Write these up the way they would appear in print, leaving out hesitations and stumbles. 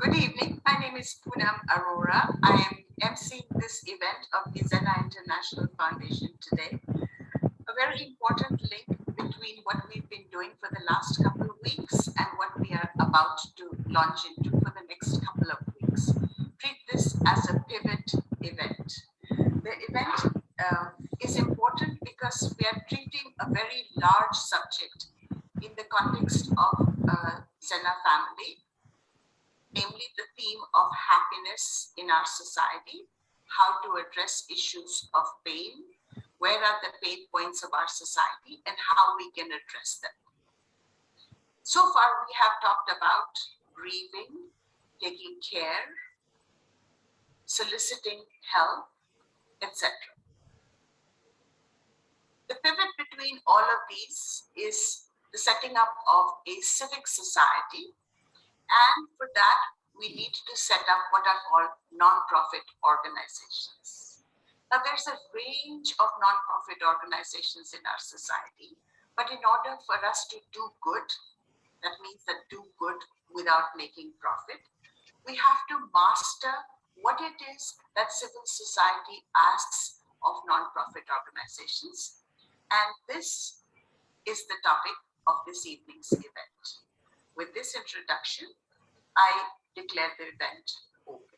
Good evening. My name is Poonam Arora. I am emceeing this event of the Zena International Foundation today. A very important link between what we've been doing for the last couple of weeks and what we are about to launch into for the next couple of weeks. Treat this as a pivot event. The event is important because we are treating a very large subject in the context of Zena family, namely the theme of happiness in our society, how to address issues of pain, where are the pain points of our society, and how we can address them. So far, we have talked about grieving, taking care, soliciting help, etc. The pivot between all of these is the setting up of a civic society, and for that, we need to set up what are called non-profit organizations. Now, there's a range of non-profit organizations in our society, but in order for us to do good, that means that do good without making profit, we have to master what it is that civil society asks of non-profit organizations. And this is the topic of this evening's event. With this introduction, I declare the event open.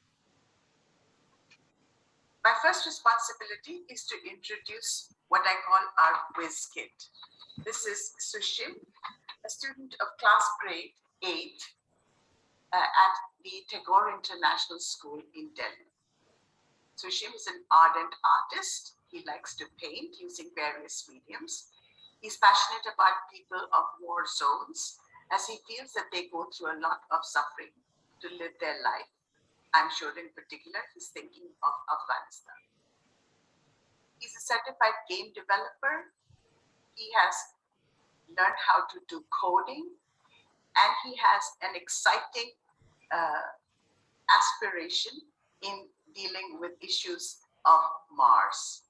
My first responsibility is to introduce what I call our whiz kid. This is Sushim, a student of class grade 8 at the Tagore International School in Delhi. Sushim is an ardent artist. He likes to paint using various mediums. He's passionate about people of war zones, as he feels that they go through a lot of suffering to live their life. I'm sure in particular, he's thinking of Afghanistan. He's a certified game developer. He has learned how to do coding, and he has an exciting aspiration in dealing with issues of Mars.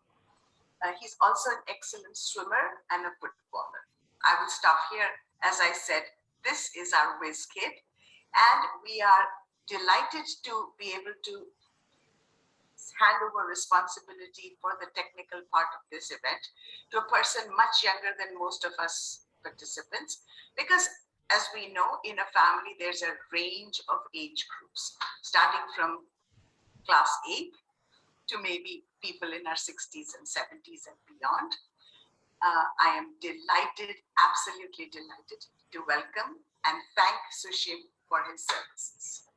He's also an excellent swimmer and a footballer. I will stop here. As I said, this is our whiz kid, and we are delighted to be able to hand over responsibility for the technical part of this event to a person much younger than most of us participants, because as we know, in a family, there's a range of age groups, starting from class 8 to maybe people in our 60s and 70s and beyond. I am delighted, absolutely delighted to welcome and thank Sushim for his services.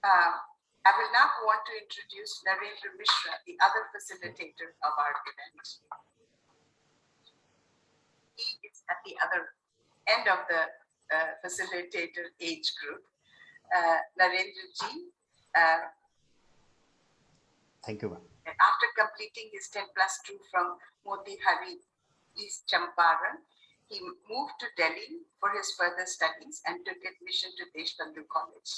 I will now want to introduce Narendra Mishra, the other facilitator of our event. He is at the other end of the facilitator age group. Narendra ji, thank you, ma'am. After completing his 10+2 from Motihari, East Champaran, he moved to Delhi for his further studies and took admission to Deshbandhu College.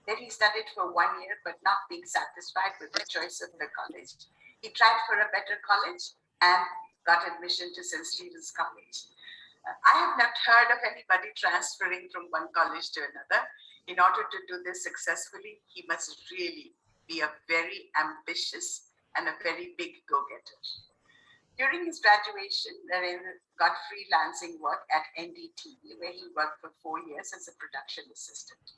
There he studied for 1 year, but not being satisfied with the choice of the college. He tried for a better college and got admission to St. Stephen's College. I have not heard of anybody transferring from one college to another. In order to do this successfully, he must really be a very ambitious and a very big go-getter. During his graduation, Narendra got freelancing work at NDTV, where he worked for 4 years as a production assistant.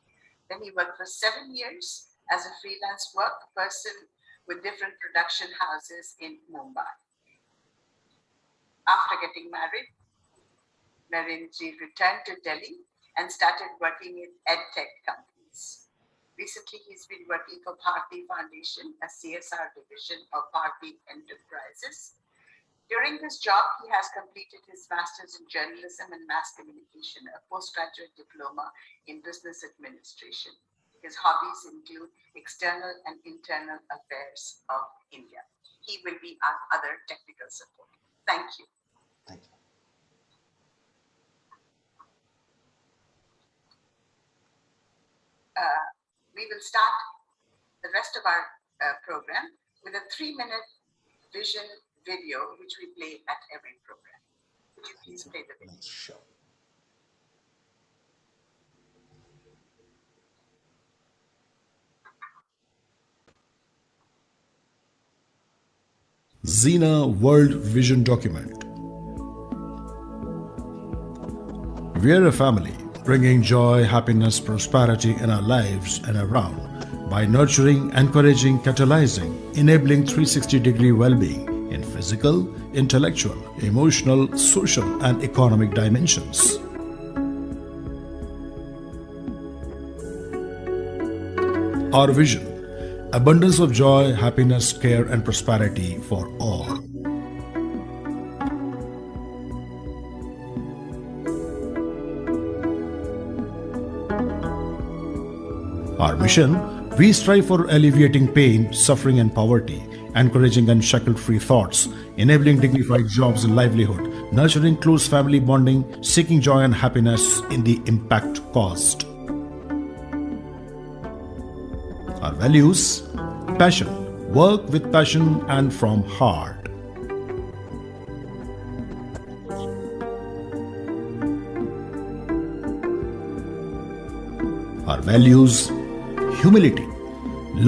Then he worked for 7 years as a freelance work person with different production houses in Mumbai. After getting married, Narendra returned to Delhi and started working in edtech companies. Recently, he's been working for Bharti Foundation, a CSR division of Bharti Enterprises. During this job, he has completed his master's in journalism and mass communication, a postgraduate diploma in business administration. His hobbies include external and internal affairs of India. He will be our other technical support. Thank you. Thank you. We will start the rest of our program with a 3-minute vision video, which we play at every program. Would you please play the video? Sure. Xena World Vision Document. We are a family, bringing joy, happiness, prosperity in our lives and around by nurturing, encouraging, catalyzing, enabling 360-degree well-being in physical, intellectual, emotional, social, and economic dimensions. Our vision: abundance of joy, happiness, care, and prosperity for all. Our mission: we strive for alleviating pain, suffering, and poverty, encouraging unshackled free thoughts, enabling dignified jobs and livelihood, nurturing close family bonding, seeking joy and happiness in the impact caused. Our values: passion, work with passion and from heart. Our values: humility,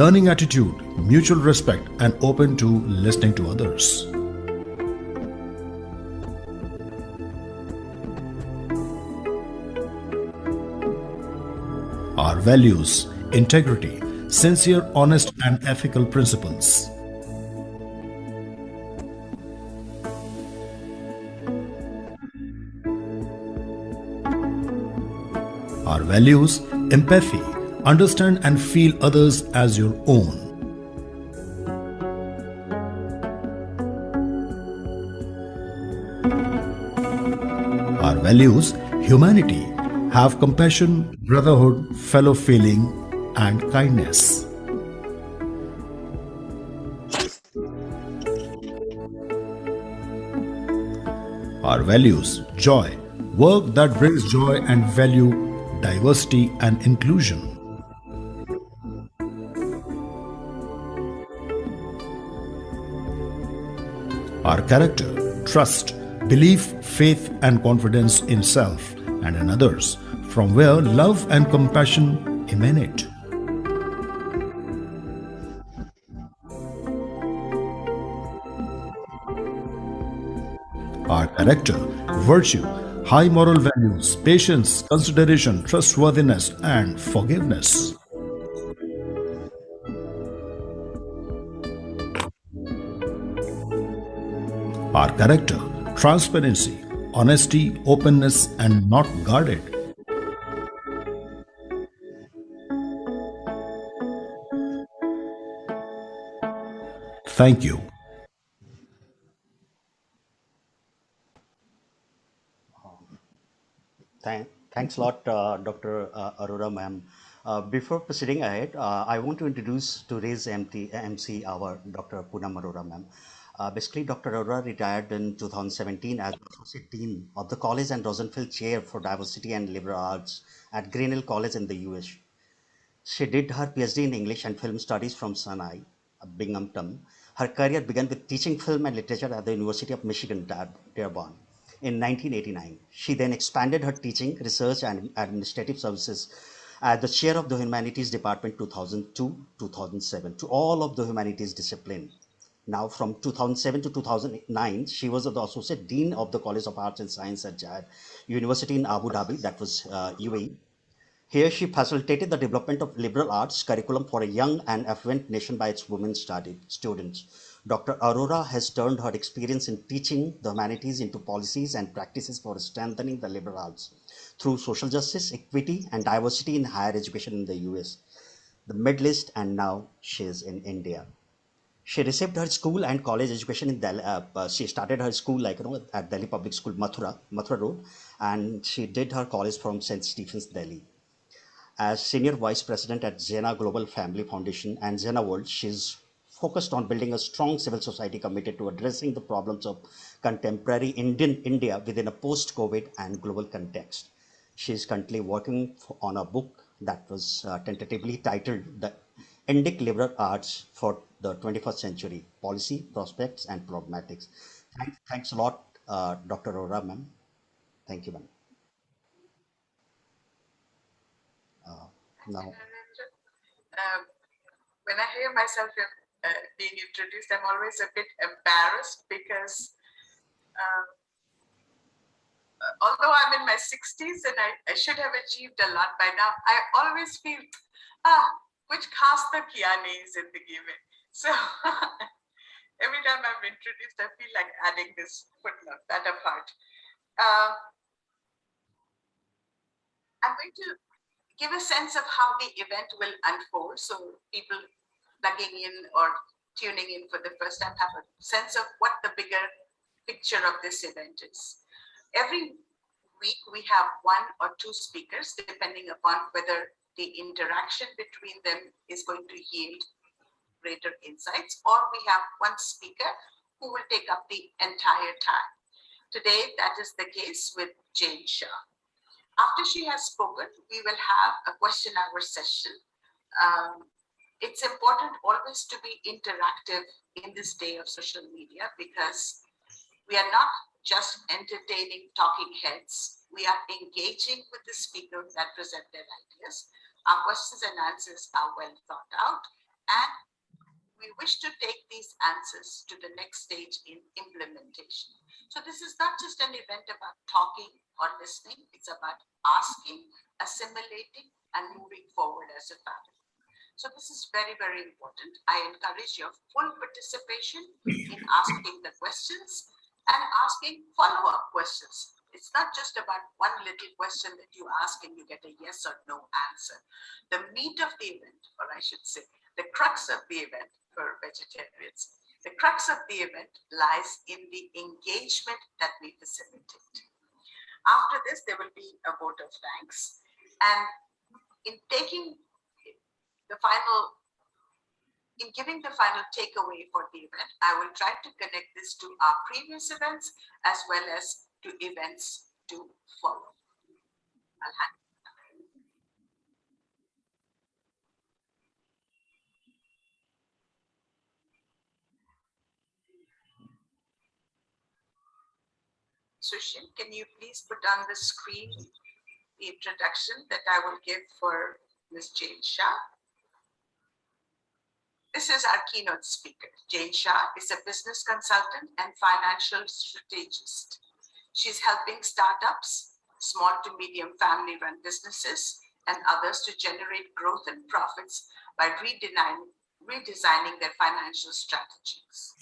learning attitude, mutual respect, and open to listening to others. Our values: integrity, sincere, honest, and ethical principles. Our values: empathy, understand and feel others as your own. Our values: humanity, have compassion, brotherhood, fellow feeling, and kindness. Our values: joy, work that brings joy and value, diversity and inclusion. Our character: trust, belief, faith, and confidence in self and in others, from where love and compassion emanate. Our character: virtue, high moral values, patience, consideration, trustworthiness, and forgiveness. Our character: transparency, honesty, openness, and not guarded. Thank you. Thanks a lot, Dr. Arora ma'am. Before proceeding ahead, I want to introduce today's MC, our Dr. Poonam Arora ma'am. Basically, Dr. Arora retired in 2017 as Associate Dean of the College and Rosenfeld Chair for Diversity and Liberal Arts at Grinnell College in the US. She did her PhD in English and Film Studies from Sinai, Binghamton. Her career began with teaching film and literature at the University of Michigan, Dearborn. In 1989, she then expanded her teaching, research, and administrative services as the chair of the Humanities Department 2002-2007 to all of the humanities discipline. Now, from 2007 to 2009, she was the Associate Dean of the College of Arts and Science at Jad University in Abu Dhabi, that was UAE. Here she facilitated the development of liberal arts curriculum for a young and affluent nation by its women students. Dr. Arora has turned her experience in teaching the humanities into policies and practices for strengthening the liberal arts through social justice, equity, and diversity in higher education in the US, the Middle East, and now she is in India. She received her school and college education in Delhi. She started her school at Delhi Public School, Mathura Road, and she did her college from St. Stephen's, Delhi. As Senior Vice President at Xena Global Family Foundation and Xena World, she's focused on building a strong civil society committed to addressing the problems of contemporary Indian India within a post-COVID and global context. She is currently working on a book that was tentatively titled The Indic liberal arts for the 21st century, policy, prospects, and problematics. Thanks a lot, Dr. Arora, ma'am. Thank you, ma'am. Now, Um, when I hear myself being introduced, I'm always a bit embarrassed because although I'm in my 60s and I should have achieved a lot by now, I always feel, which caste kiya nahi zindagi mein. So every time I'm introduced, I feel like adding this footnote, that apart. I'm going to give a sense of how the event will unfold. So people plugging in or tuning in for the first time have a sense of what the bigger picture of this event is. Every week we have one or two speakers, depending upon whether the interaction between them is going to yield greater insights, or we have one speaker who will take up the entire time. Today, that is the case with Jane Shah. After she has spoken, we will have a question hour session. It's important always to be interactive in this day of social media, because we are not just entertaining talking heads. We are engaging with the speakers that present their ideas. Our questions and answers are well thought out, and we wish to take these answers to the next stage in implementation. So this is not just an event about talking or listening, it's about asking, assimilating, and moving forward as a family. So this is very, very important. I encourage your full participation in asking the questions and asking follow-up questions. It's not just about one little question that you ask and you get a yes or no answer. The meat of the event, or I should say, the crux of the event for vegetarians, the crux of the event lies in the engagement that we facilitate. After this, there will be a vote of thanks. And in giving the final takeaway for the event, I will try to connect this to our previous events as well as to events to follow. I'll hand it. Sushin, can you please put on the screen the introduction that I will give for Ms. Jane Shah? This is our keynote speaker. Jane Shah is a business consultant and financial strategist. She's helping startups, small to medium family-run businesses, and others to generate growth and profits by redesigning their financial strategies.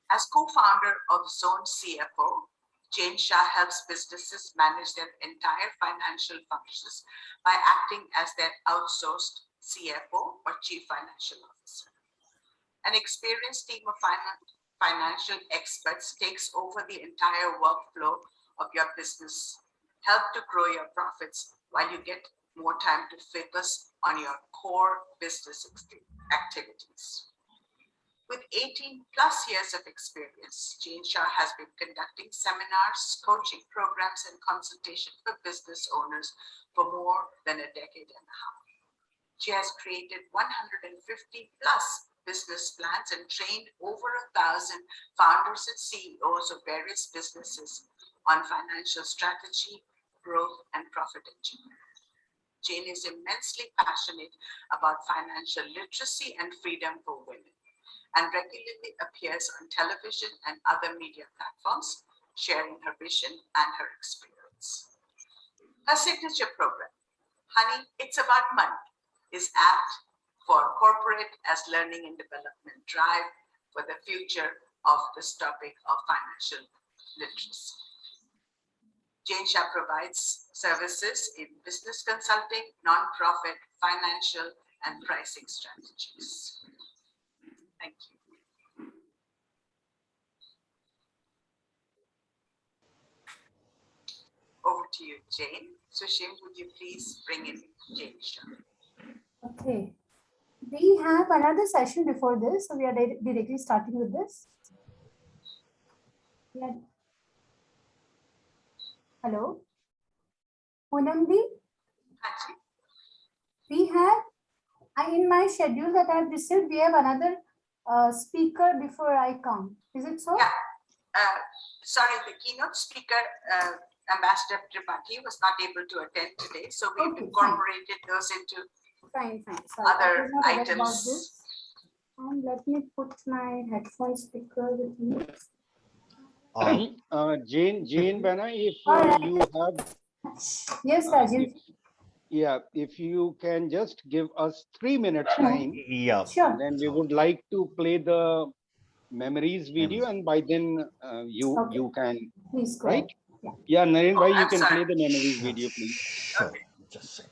As co-founder of Zone CFO, Jane Shah helps businesses manage their entire financial functions by acting as their outsourced CFO or Chief Financial Officer. An experienced team of financial experts takes over the entire workflow of your business, help to grow your profits while you get more time to focus on your core business activities. With 18 plus years of experience, Jane Shah has been conducting seminars, coaching programs, and consultation for business owners for more than a decade and a half. She has created 150 plus business plans and trained over 1,000 founders and CEOs of various businesses on financial strategy, growth, and profit engineering. Jane is immensely passionate about financial literacy and freedom for women, and regularly appears on television and other media platforms, sharing her vision and her experience. Her signature program, Honey, It's About Money, is apt for corporate as learning and development drive for the future of this topic of financial literacy. Jane Shah provides services in business consulting, nonprofit, financial, and pricing strategies. Thank you. Over to you, Jane. Sushim, would you please bring in Jane Shah? Okay. We have another session before this, so we are directly starting with this. Yeah. Hello? Poonam Di? We have In my schedule that I have received, we have another speaker before I come. Is it so? Yeah. Sorry, the keynote speaker, Ambassador Tripathi, was not able to attend today, so we've Okay, incorporated those into Fine. Sorry, I other was not aware about items. this. And let me put my headphone speaker with me. Jane Bana, if Alright. you have, Yes, Rajiv. if you can just give us 3 minutes time, Yeah. Sure. then we would like to play the memories video, and by then you can, Please go right? ahead. Yeah, Naren bhai, you I'm can sorry. play the memories video, please. Sure. Okay. Just a second.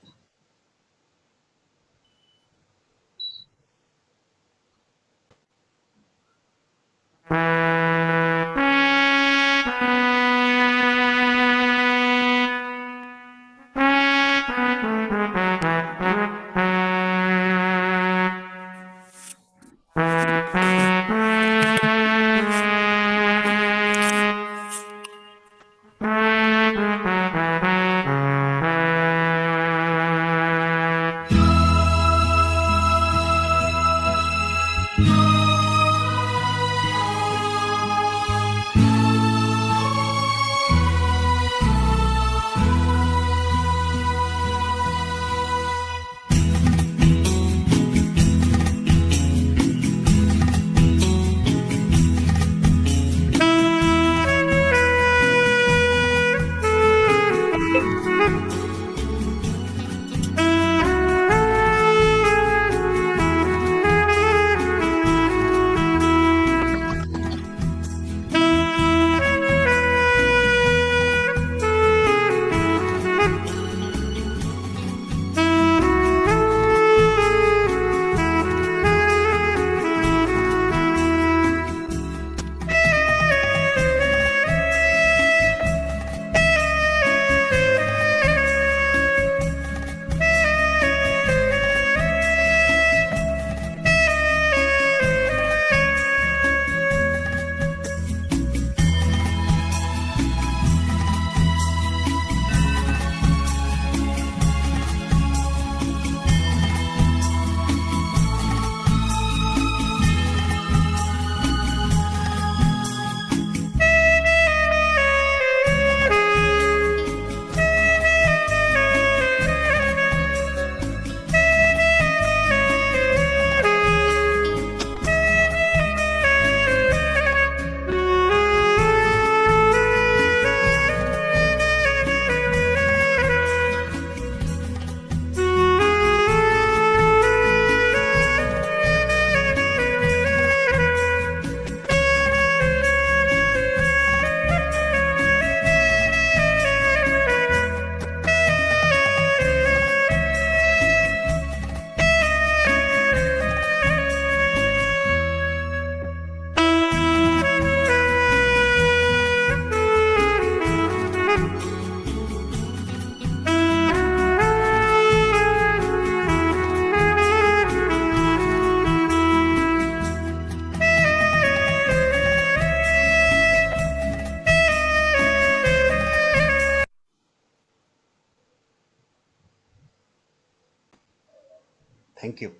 Thank you.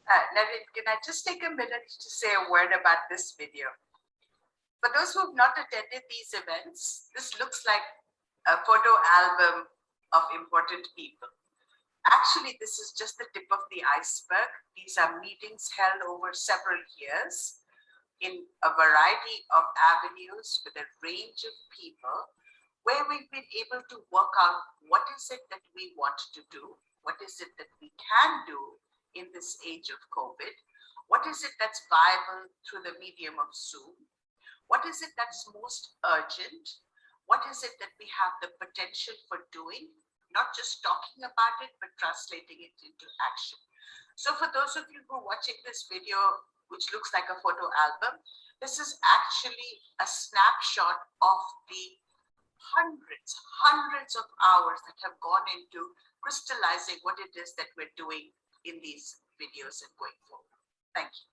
Navin, can I just take a minute to say a word about this video? For those who have not attended these events, this looks like a photo album of important people. Actually, this is just the tip of the iceberg. These are meetings held over several years in a variety of avenues with a range of people, where we've been able to work out what is it that we want to do, what is it that we can do in this age of COVID, what is it that's viable through the medium of Zoom, what is it that's most urgent, what is it that we have the potential for doing, not just talking about it, but translating it into action. So for those of you who are watching this video, which looks like a photo album, this is actually a snapshot of the hundreds of hours that have gone into crystallizing what it is that we're doing in these videos and going forward. Thank you.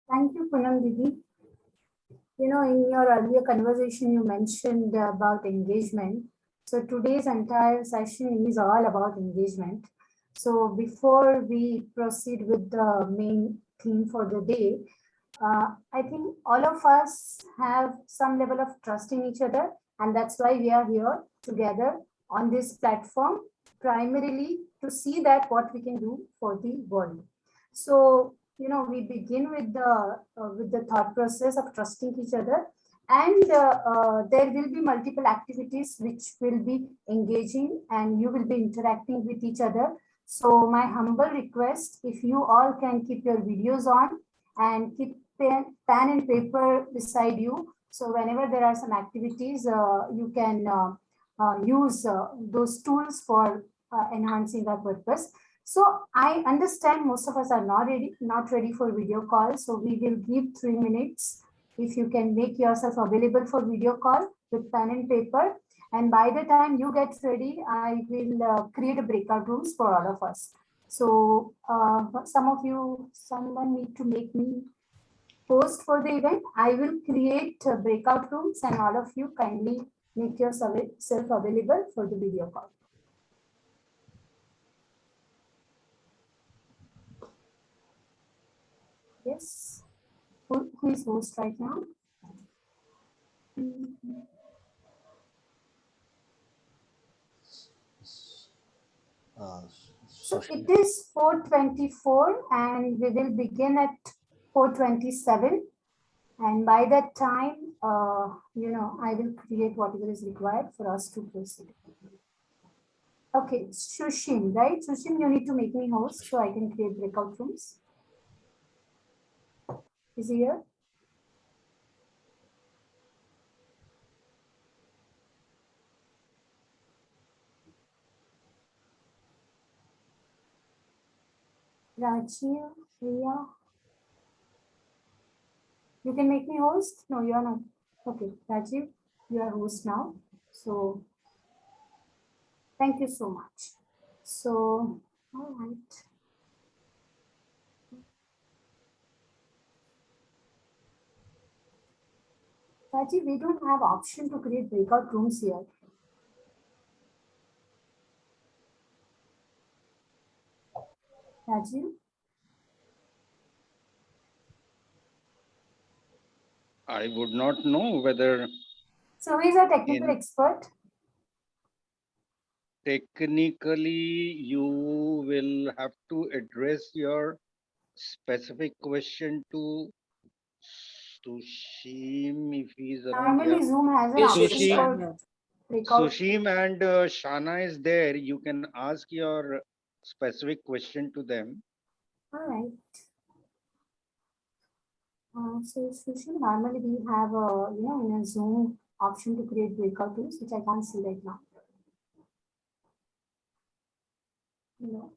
Thank you, Poonam Didi. You know, in your earlier conversation, you mentioned about engagement. So today's entire session is all about engagement. So before we proceed with the main theme for the day, I think all of us have some level of trust in each other, and that's why we are here together on this platform, primarily to see that what we can do for the world. So, we begin with the thought process of trusting each other, and there will be multiple activities which will be engaging, and you will be interacting with each other. So my humble request, if you all can keep your videos on and keep pen and paper beside you. So whenever there are some activities, you can use those tools for enhancing our purpose. So I understand most of us are not ready for video call. So we will give 3 minutes. If you can make yourself available for video call with pen and paper. And by the time you get ready, I will create a breakout rooms for all of us. So someone need to make me host for the event. I will create breakout rooms, and all of you kindly make yourself available for the video call. Yes. Who is host right now? So it is 4:24 and we will begin at 4:27. And by that time, I will create whatever is required for us to proceed. Okay, Sushim, right? Sushim, you need to make me host so I can create breakout rooms. Is he here? Rajiv, Riya. You can make me host? No, you are not. Okay, Rajiv, you are host now. So thank you so much. So, all right. Rajiv, we don't have option to create breakout rooms here. Rajiv? I would not know whether. So who is a technical expert? Technically, you will have to address your specific question to Sushim if he's around Normally here. Zoom has an Yes, option Sushim. for breakout. Sushim and Shana is there. You can ask your specific question to them. All right. So Sushim, normally we have in a Zoom option to create breakout rooms, which I can't see right now. No.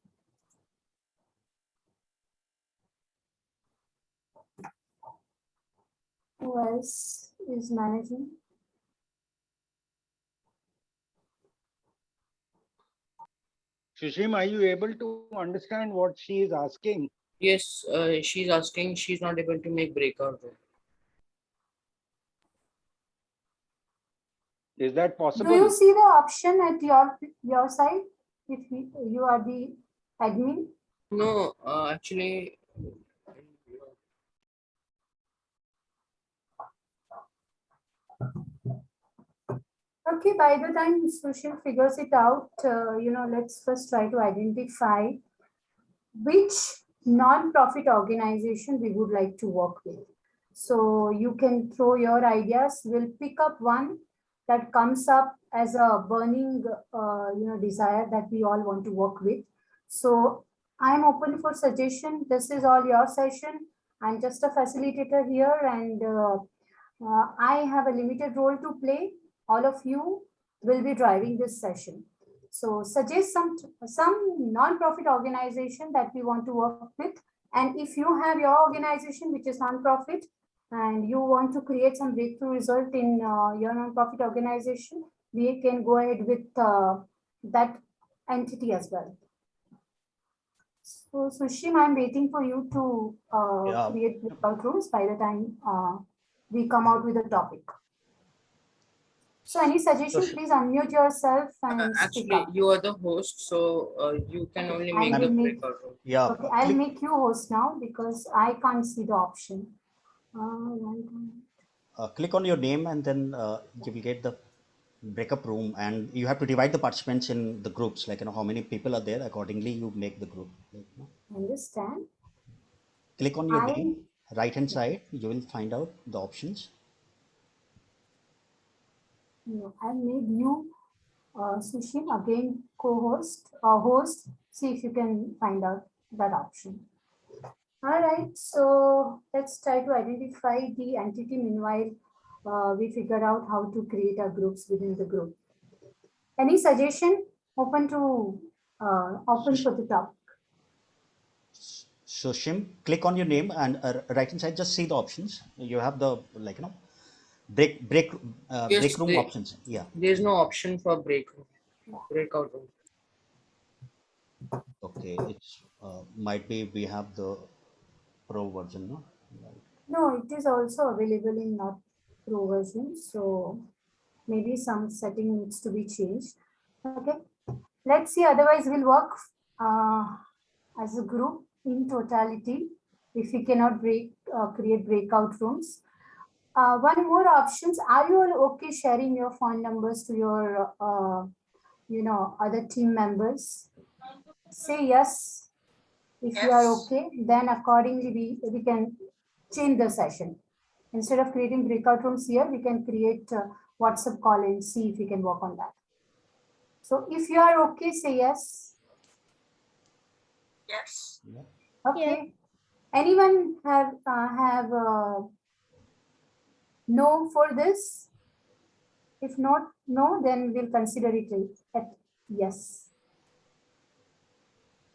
Who else is managing? Sushim, are you able to understand what she is asking? Yes, she's asking, she's not able to make breakout room. Is that possible? Do you see the option at your side if you are the admin? No, actually, Okay, by the time Sushil figures it out, let's first try to identify which non-profit organization we would like to work with. So you can throw your ideas. We'll pick up one that comes up as a burning, desire that we all want to work with. So I'm open for suggestion. This is all your session. I'm just a facilitator here, and I have a limited role to play. All of you will be driving this session. So suggest some non-profit organization that we want to work with. And if you have your organization, which is non-profit, and you want to create some breakthrough result in your non-profit organization, we can go ahead with that entity as well. So Sushim, I'm waiting for you to create breakout rooms by the time we come out with a topic. So any suggestion, Sure. please unmute yourself and speak Actually, up. you are the host, so you can Okay, only I make the will make- breakout room. Yeah. Okay, I'll make you host now because I can't see the option. Click on your name and then you will get the breakup room, and you have to divide the participants in the groups, like how many people are there, accordingly you make the group. Understand? Click on your name, right hand side, you will find out the options. No, I made you Sushin again co-host or host. See if you can find out that option. All right, so let's try to identify the entity. Meanwhile, we figure out how to create our groups within the group. Any suggestion? Open to open for the top. So Shim, click on your name and right hand side, just see the options. You have the break Yes, room options. Yeah. there's no option for breakout room. Okay, it's might be we have the pro version, no? Right. No, it is also available in not pro version. So maybe some setting needs to be changed. Okay, let's see. Otherwise, we'll work as a group in totality. If we cannot create breakout rooms. One more options. Are you all okay sharing your phone numbers to your, other team members? Say yes. If you are Yes. okay, then accordingly we can change the session. Instead of creating breakout rooms here, we can create WhatsApp call and see if we can work on that. So if you are okay, say yes. Yes. Okay. Anyone have no for this? If not, no, then we'll consider it at yes.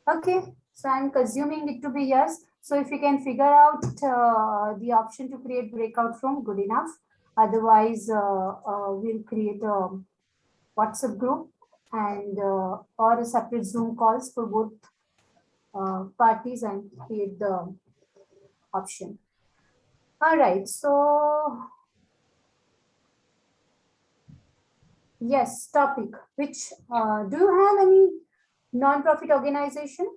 Okay, so I'm consuming it to be yes. So if you can figure out the option to create breakout room, good enough. Otherwise, we'll create a WhatsApp group and or a separate Zoom calls for both parties and create the option. All right, so yes, topic. Which do you have any non-profit organization?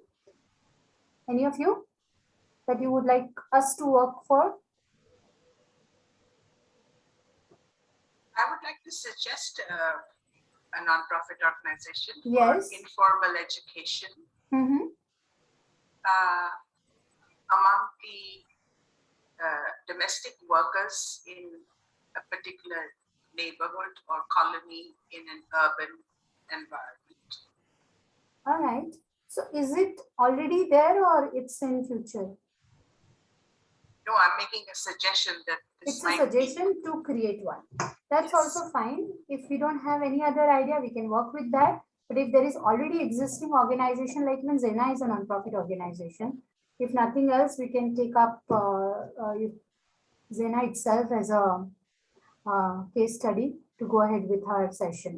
Any of you that you would like us to work for? I would like to suggest a non-profit organization Yes. for informal education Mm-hmm. among the domestic workers in a particular neighborhood or colony in an urban environment. All right. So is it already there or it's in future? No, I'm making a suggestion that this It's a might suggestion to create one. That's Yes. also fine. If we don't have any other idea, we can work with that. But if there is already existing organization, like when Zena is a non-profit organization, if nothing else, we can take up Zena itself as a case study to go ahead with her session.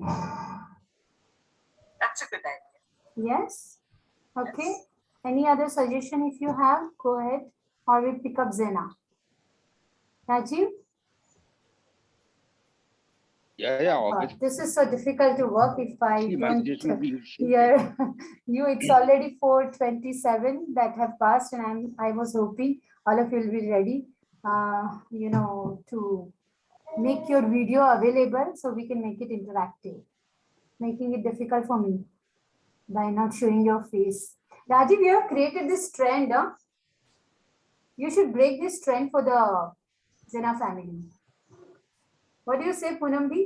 That's a good idea. Yes? Okay. Yes. Any other suggestion if you have, go ahead, or we pick up Zena. Rajiv? Yeah, obviously. This is so difficult to work if I My don't suggestion would be you should hear you. It's already 4:27 that have passed, and I was hoping all of you will be ready, to make your video available so we can make it interactive. Making it difficult for me by not showing your face. Rajiv, you have created this trend, huh? You should break this trend for the Zena family. What do you say, Poonamdi?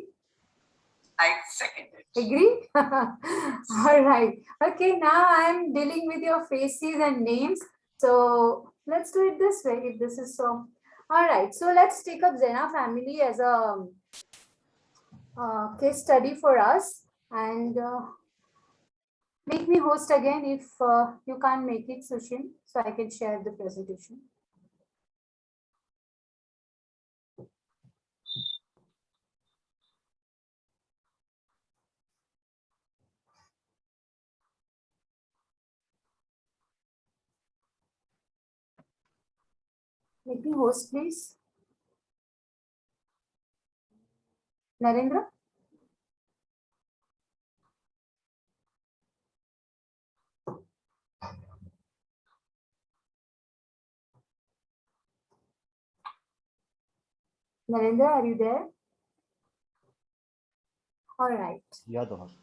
I second it. Agree? All right. Okay, now I'm dealing with your faces and names. So let's do it this way if this is so. All right. So let's take up Zena family as a case study for us and make me host again if you can't make it, Sushin, so I can share the presentation. Make me host, please. Narendra? Narendra, are you there? All right. Yeah, the host.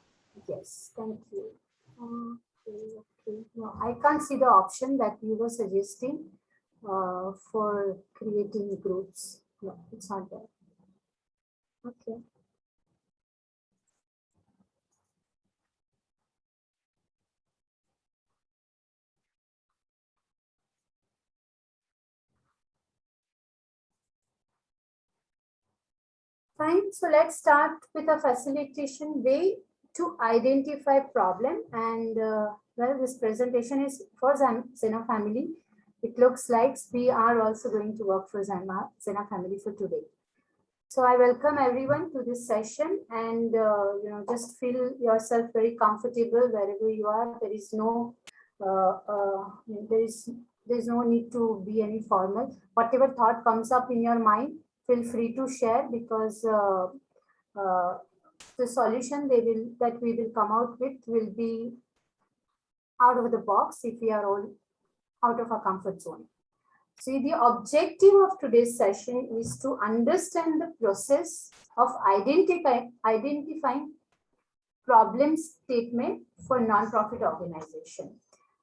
Yes, thank you. Okay. No, I can't see the option that you were suggesting for creating groups. No, it's not there. Okay. Fine. So let's start with a facilitation way to identify problem. And well, this presentation is for Zena family. It looks like we are also going to work for Zena family for today. So I welcome everyone to this session, and just feel yourself very comfortable wherever you are. There is no uh, uh, there is no need to be any formal. Whatever thought comes up in your mind, feel free to share, because uh, the solution that we will come out with will be out of the box if we are all out of our comfort zone. See, the objective of today's session is to understand the process of identifying problem statement for non-profit organization.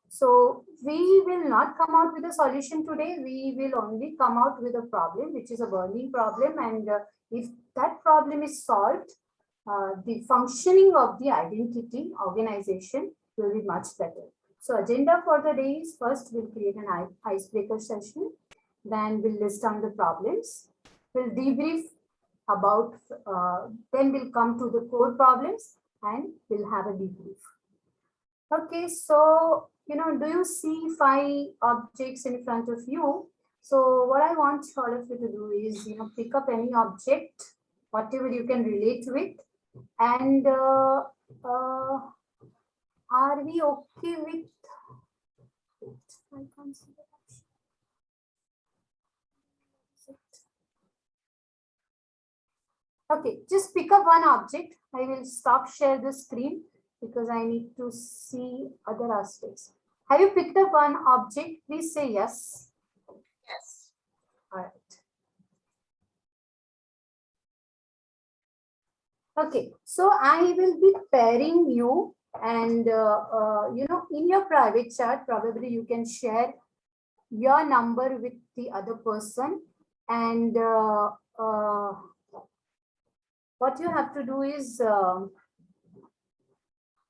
So we will not come out with a solution today. We will only come out with a problem, which is a burning problem. And if that problem is solved, the functioning of the identity organization will be much better. So agenda for the day is, first we'll create an icebreaker session. Then we'll list down the problems. We'll debrief about, then we'll come to the core problems and we'll have a debrief. Okay, so, do you see 5 objects in front of you? So what I want all of you to do is, pick up any object, whatever you can relate to it. And are we okay with, I can't see the option. Okay, just pick up one object. I will stop share the screen because I need to see other aspects. Have you picked up one object? Please say yes. Yes. All right. Okay, so I will be pairing you, and in your private chat, probably you can share your number with the other person, and what you have to do is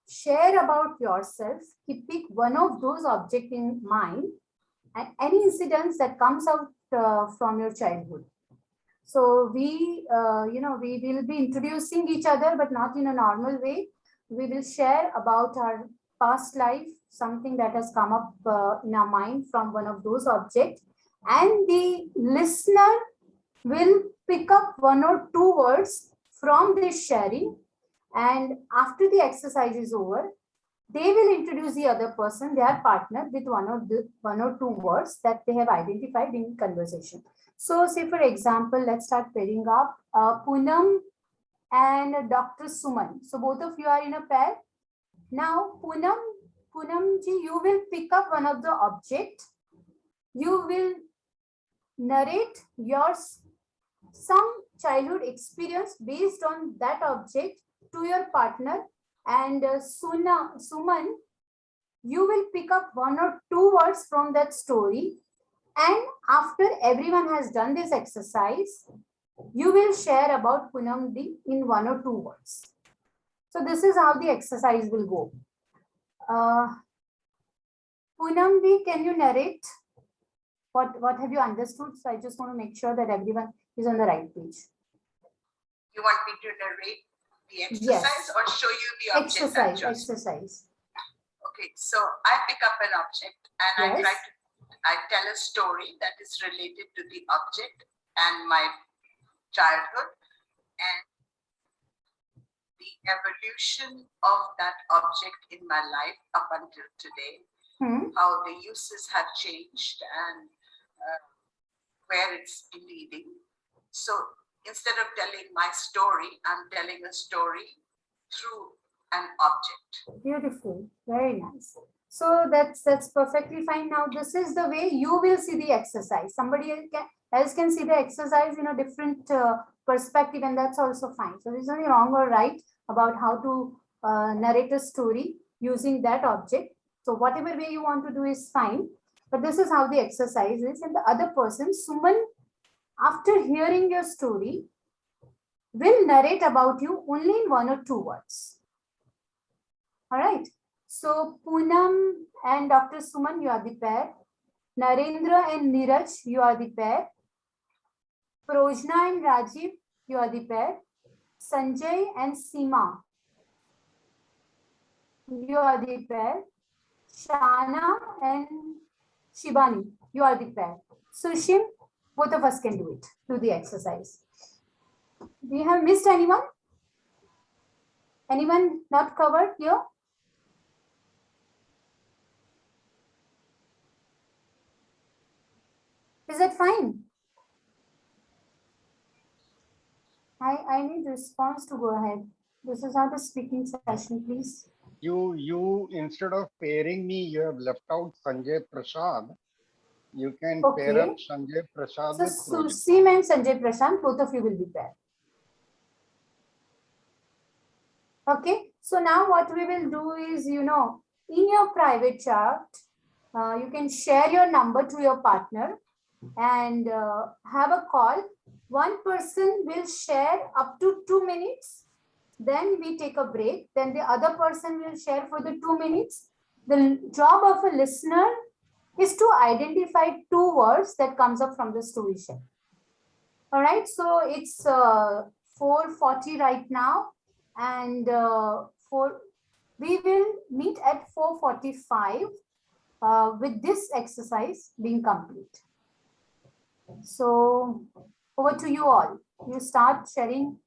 share about yourself. Pick one of those objects in mind and any incidents that comes out from your childhood. So we will be introducing each other, but not in a normal way. We will share about our past life, something that has come up in our mind from one of those objects, and the listener will pick up 1 or 2 words from this sharing, and after the exercise is over, they will introduce the other person, their partner, with 1 or 2 words that they have identified in conversation. So say, for example, let's start pairing up Poonam and Dr. Suman. So both of you are in a pair. Now, Poonam ji, you will pick up one of the object. You will narrate some childhood experience based on that object to your partner, and Suman, you will pick up 1 or 2 words from that story, and after everyone has done this exercise, you will share about Poonam Di in 1 or 2 words. So this is how the exercise will go. Poonam Di, can you narrate? What have you understood? So I just want to make sure that everyone is on the right page. You want me to narrate the exercise, yes, or show you the object? Exercise. Okay, so I pick up an object and yes, I tell a story that is related to the object and my childhood and the evolution of that object in my life up until today, how the uses have changed and where it's leading. So instead of telling my story, I'm telling a story through an object. Beautiful, very nice. So that's perfectly fine. Now this is the way you will see the exercise. Somebody else can see the exercise in a different perspective, and that's also fine. So there's nothing wrong or right about how to narrate a story using that object. So whatever way you want to do is fine. But this is how the exercise is. And the other person, Suman, after hearing your story, will narrate about you only in 1 or 2 words. All right. So Poonam and Dr. Suman, you are the pair. Narendra and Neeraj, you are the pair. Projna and Rajiv, you are the pair. Sanjay and Seema, you are the pair. Shana and Shibani, you are the pair. Sushim, both of us can do it. Do the exercise. We have missed anyone? Anyone not covered here? Is it fine? I need response to go ahead. This is not a speaking session, please. You instead of pairing me, you have left out Sanjay Prasad. You can pair up Okay. Sanjay Prasad So with Projna. Susim and Sanjay Prashant, both of you will be there. Okay. So now what we will do is, in your private chat, you can share your number to your partner and have a call. One person will share up to 2 minutes. Then we take a break. Then the other person will share for the 2 minutes. The job of a listener is to identify 2 words that comes up from the story share. All right. So it's 4:40 right now, and we will meet at 4:45 with this exercise being complete. So over to you all. You start sharing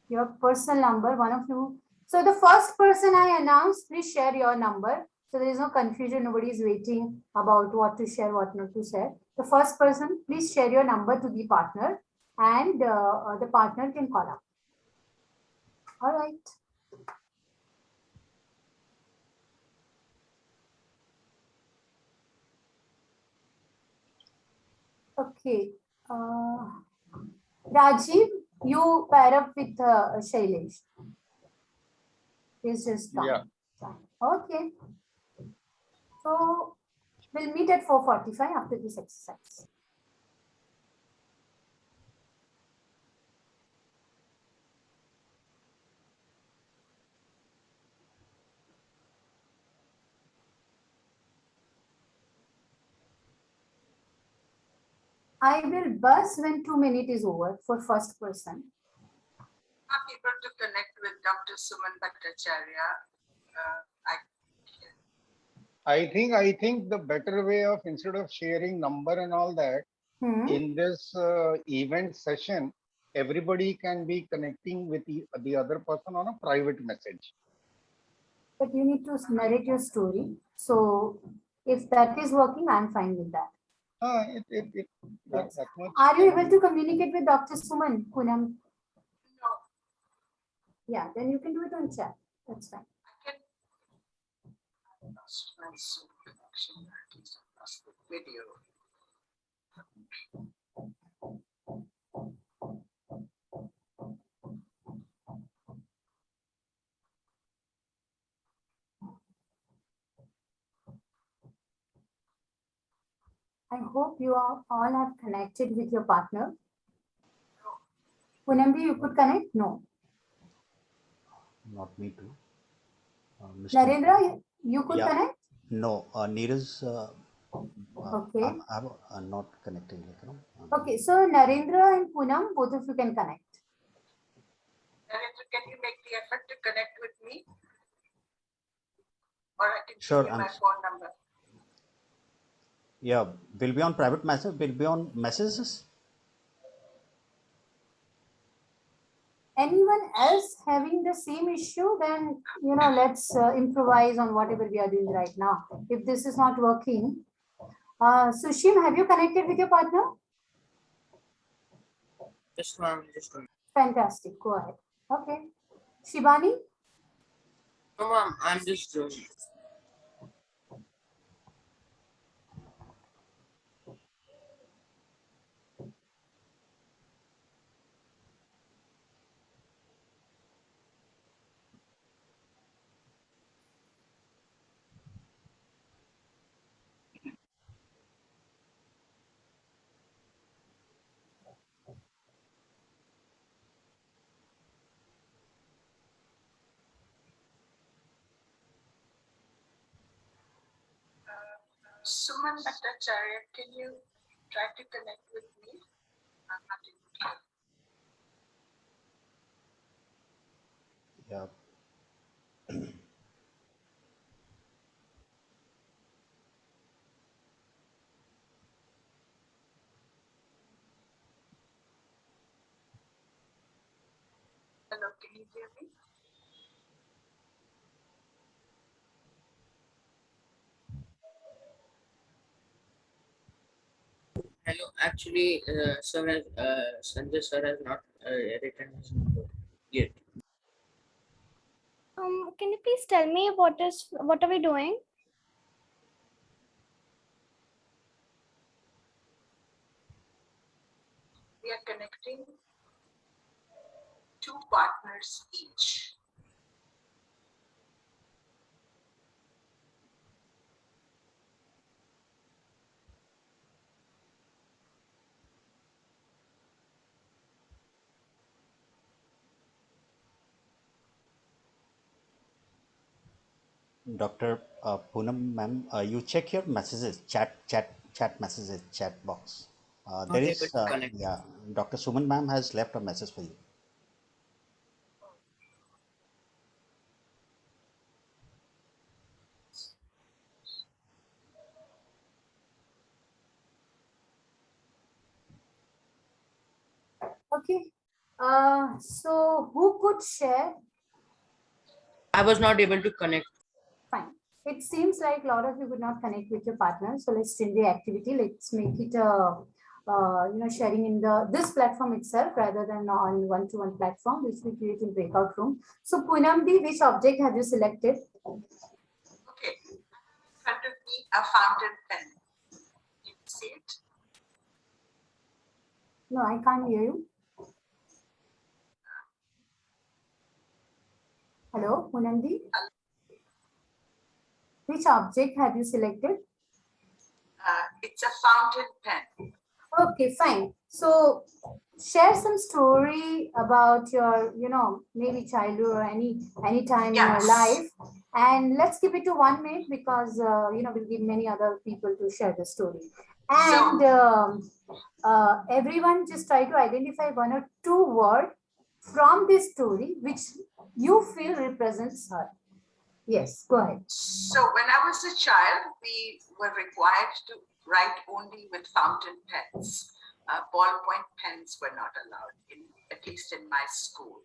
your personal number, one of you. So the first person I announced, please share your number. So there is no confusion. Nobody is waiting about what to share, what not to share. The first person, please share your number to the partner, and the partner can call up. All right. Okay. Rajiv, you pair up with Shailesh. It's just done. Yeah. Okay. So we'll meet at 4:45 after this exercise. I will buzz when 2 minutes is over for first person. I'm able to connect with Dr. Suman Bhattacharya. I think the better way of, instead of sharing number and all that, in this event session, everybody can be connecting with the other person on a private message. But you need to narrate your story. So if that is working, I'm fine with that. That much. Are you able to communicate with Dr. Suman, Poonam? No. Yeah, then you can do it on chat. That's fine. I lost my Zoom connection. At least I lost the video. I hope you all have connected with your partner. Poonam, you could connect? No. Not me too. Narendra, you could connect? No, Neeraj, Okay. I'm not connecting. Okay, so Narendra and Poonam, both of you can connect. Narendra, can you make the effort to connect with me? Or I can Sure, give you my phone number. Yeah, will be on private message, will be on messages. Anyone else having the same issue, then let's improvise on whatever we are doing right now. If this is not working, Sushim, have you connected with your partner? Just ma'am, just a minute. Fantastic. Go ahead. Okay. Shibani? No, ma'am, I'm just doing. Suman Bhattacharya, can you try to connect with me? I'm not able to. Yeah. Hello, can you hear me? Hello, actually, Sanjay sir has not written his number yet. Can you please tell me what are we doing? We are connecting two partners each. Dr. Poonam ma'am, you check your messages, chat messages, chat box. There Not able is, to connect. yeah, Dr. Suman ma'am has left a message for you. Okay. So who could share? I was not able to connect. Fine. It seems like a lot of you would not connect with your partner. So let's change the activity. Let's make it sharing in this platform itself rather than on one-to-one platform, which we create in breakout room. So Poonamdi, which object have you selected? Okay, in front of me, a fountain pen. Can you see it? No, I can't hear you. Hello, Poonamdi. Which object have you selected? It's a fountain pen. Okay, fine. So share some story about your, maybe childhood or any time in your life. And let's keep it to 1 minute because, we'll give many other people to share the story. And everyone just try to identify one or two words from this story which you feel represents her. Yes, go ahead. So when I was a child, we were required to write only with fountain pens. Ballpoint pens were not allowed, at least in my school.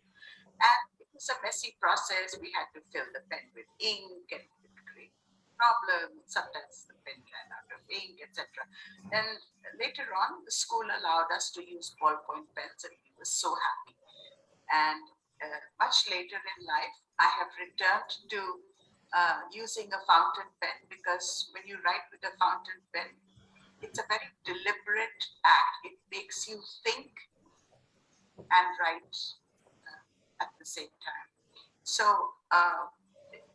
And it was a messy process. We had to fill the pen with ink and it would create problems. Sometimes the pen ran out of ink, etc. Then later on, the school allowed us to use ballpoint pens and we were so happy. And much later in life, I have returned to using a fountain pen because when you write with a fountain pen, it's a very deliberate act. It makes you think and write at the same time. So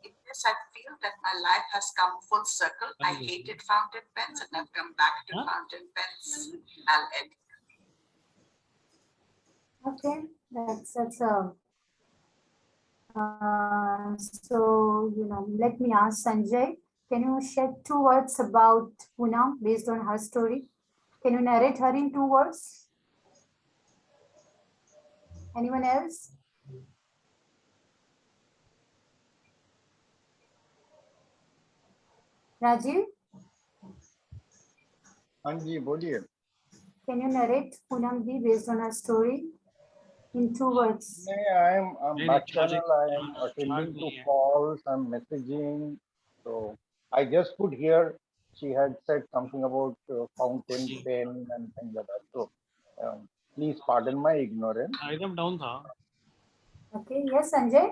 in this, I feel that my life has come full circle. I hated fountain pens and I've come back to fountain pens. I'll end. Okay, that's so let me ask Sanjay, can you share 2 words about Poonam based on her story? Can you narrate her in 2 words? Anyone else? Rajiv? Anji, boliye. Can you narrate Poonam Ji based on her story in 2 words? I am back channel. I am attending to calls. I'm messaging. So I just could hear she had said something about fountain pen and things like that. So please pardon my ignorance. Okay, yes, Sanjay.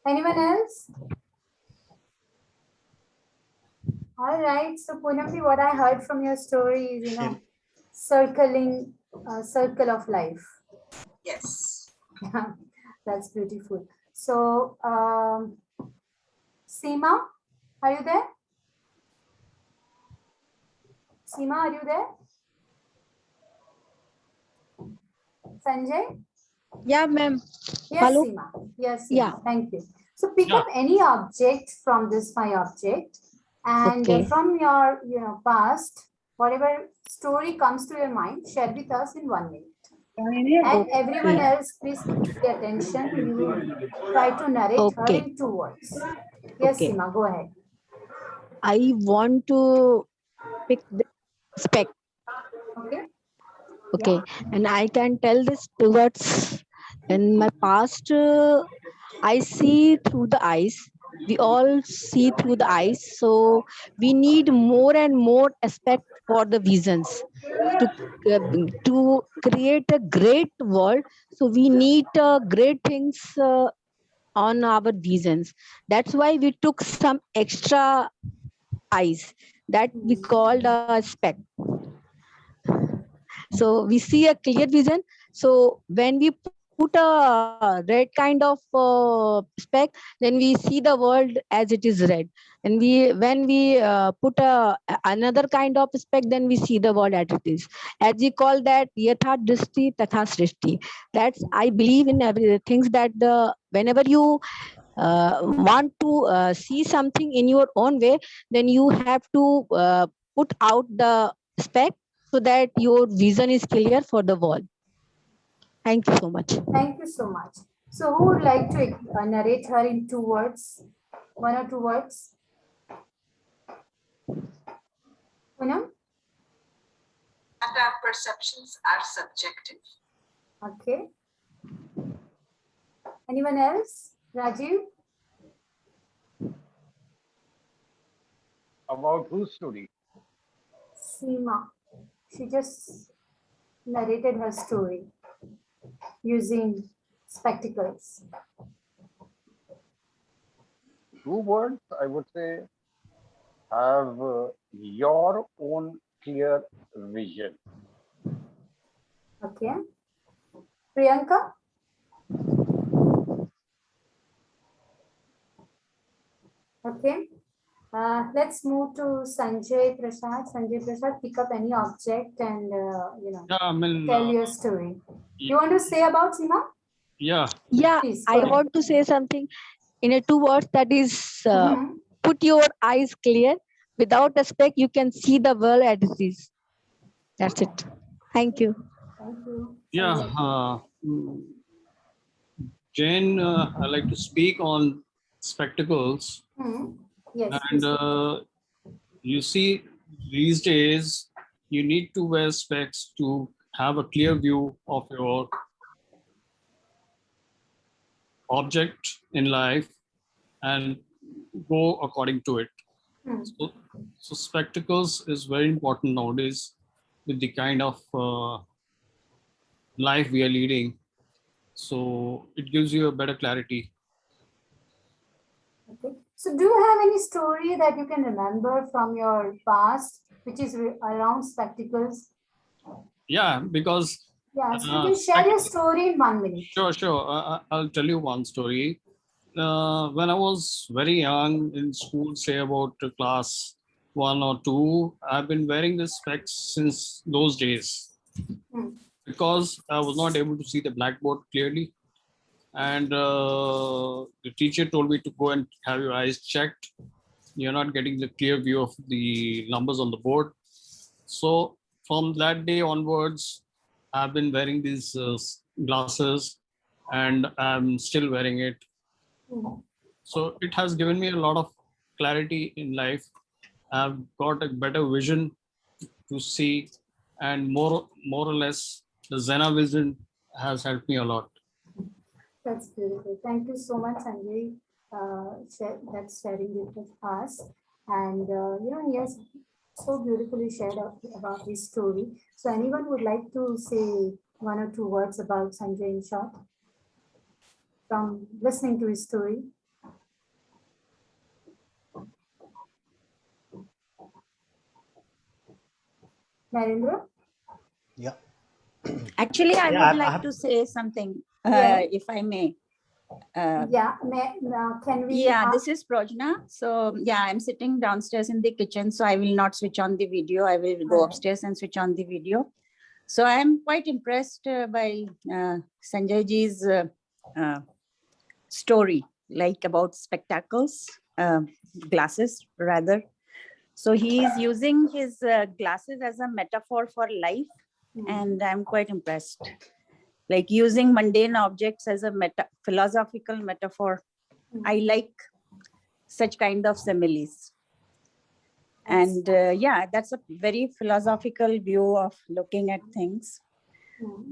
Anyone else? All right. So Poonamji, what I heard from your story is, circling circle of life. Yes. That's beautiful. So, Seema, are you there? Seema, are you there? Sanjay? Yeah, ma'am. Yes, Hello? Seema. Yes, Seema. Yeah. Thank you. So pick up any object from this 5 object, and Okay. from your past, whatever story comes to your mind, share with us in 1 minute. And everyone Okay. else, please pay attention. You will try to narrate her Okay. in 2 words. Yes, Okay. Seema, go ahead. I want to pick the spec. Okay. Okay. And I can tell this towards in my past, I see through the eyes. We all see through the eyes. So we need more and more aspect for the visions to create a great world. So we need great things on our visions. That's why we took some extra eyes that we called a spec. So we see a clear vision. So when we put a red kind of spec, then we see the world as it is red. And when we put another kind of spec, then we see the world as it is. As we call that yatha drishti tatha srishti. That's, I believe in everything that whenever you want to see something in your own way, then you have to put out the spec so that your vision is clear for the world. Thank you so much. Thank you so much. So who would like to narrate her in 2 words? 1 or 2 words? Poonam? And our perceptions are subjective. Okay. Anyone else? Rajiv? About whose story? Seema. She just narrated her story using spectacles. 2 words, I would say, have your own clear vision. Okay. Priyanka? Okay. Let's move to Sanjay Prasad. Sanjay Prasad, pick up any object and tell your story. You want to say about Seema? Yeah, Please, I go ahead. want to say something in a 2 words, that is put your eyes clear. Without a spec, you can see the world as it is. That's it. Thank you. Thank you. Yeah, Jane, I like to speak on spectacles. Yes. And you see, these days, you need to wear specs to have a clear view of your object in life and go according to it. So spectacles is very important nowadays with the kind of life we are leading. So it gives you a better clarity. Okay. So do you have any story that you can remember from your past, which is around spectacles? Yeah, because yes, you can share your story in 1 minute. Sure. I'll tell you one story. When I was very young in school, say about class 1 or 2, I've been wearing this specs since those days because I was not able to see the blackboard clearly. And the teacher told me to go and have your eyes checked. You're not getting the clear view of the numbers on the board. So from that day onwards, I've been wearing these glasses and I'm still wearing it. So it has given me a lot of clarity in life. I've got a better vision to see, and more or less the Zena vision has helped me a lot. That's beautiful. Thank you so much, Sanjay. That's sharing with us. And he has so beautifully shared about his story. So anyone would like to say 1 or 2 words about Sanjay in short? from listening to his story? Narendra? Yeah. Actually, I Yeah, would like to say something, if I may. Can we? Yeah, this is Prajna. So yeah, I'm sitting downstairs in the kitchen, so I will not switch on the video. I will go upstairs and switch on the video. So I'm quite impressed by Sanjay ji's story, like about spectacles, glasses rather. So he is using his glasses as a metaphor for life, and I'm quite impressed. Like using mundane objects as a philosophical metaphor. I like such kind of similes. And yeah, that's a very philosophical view of looking at things.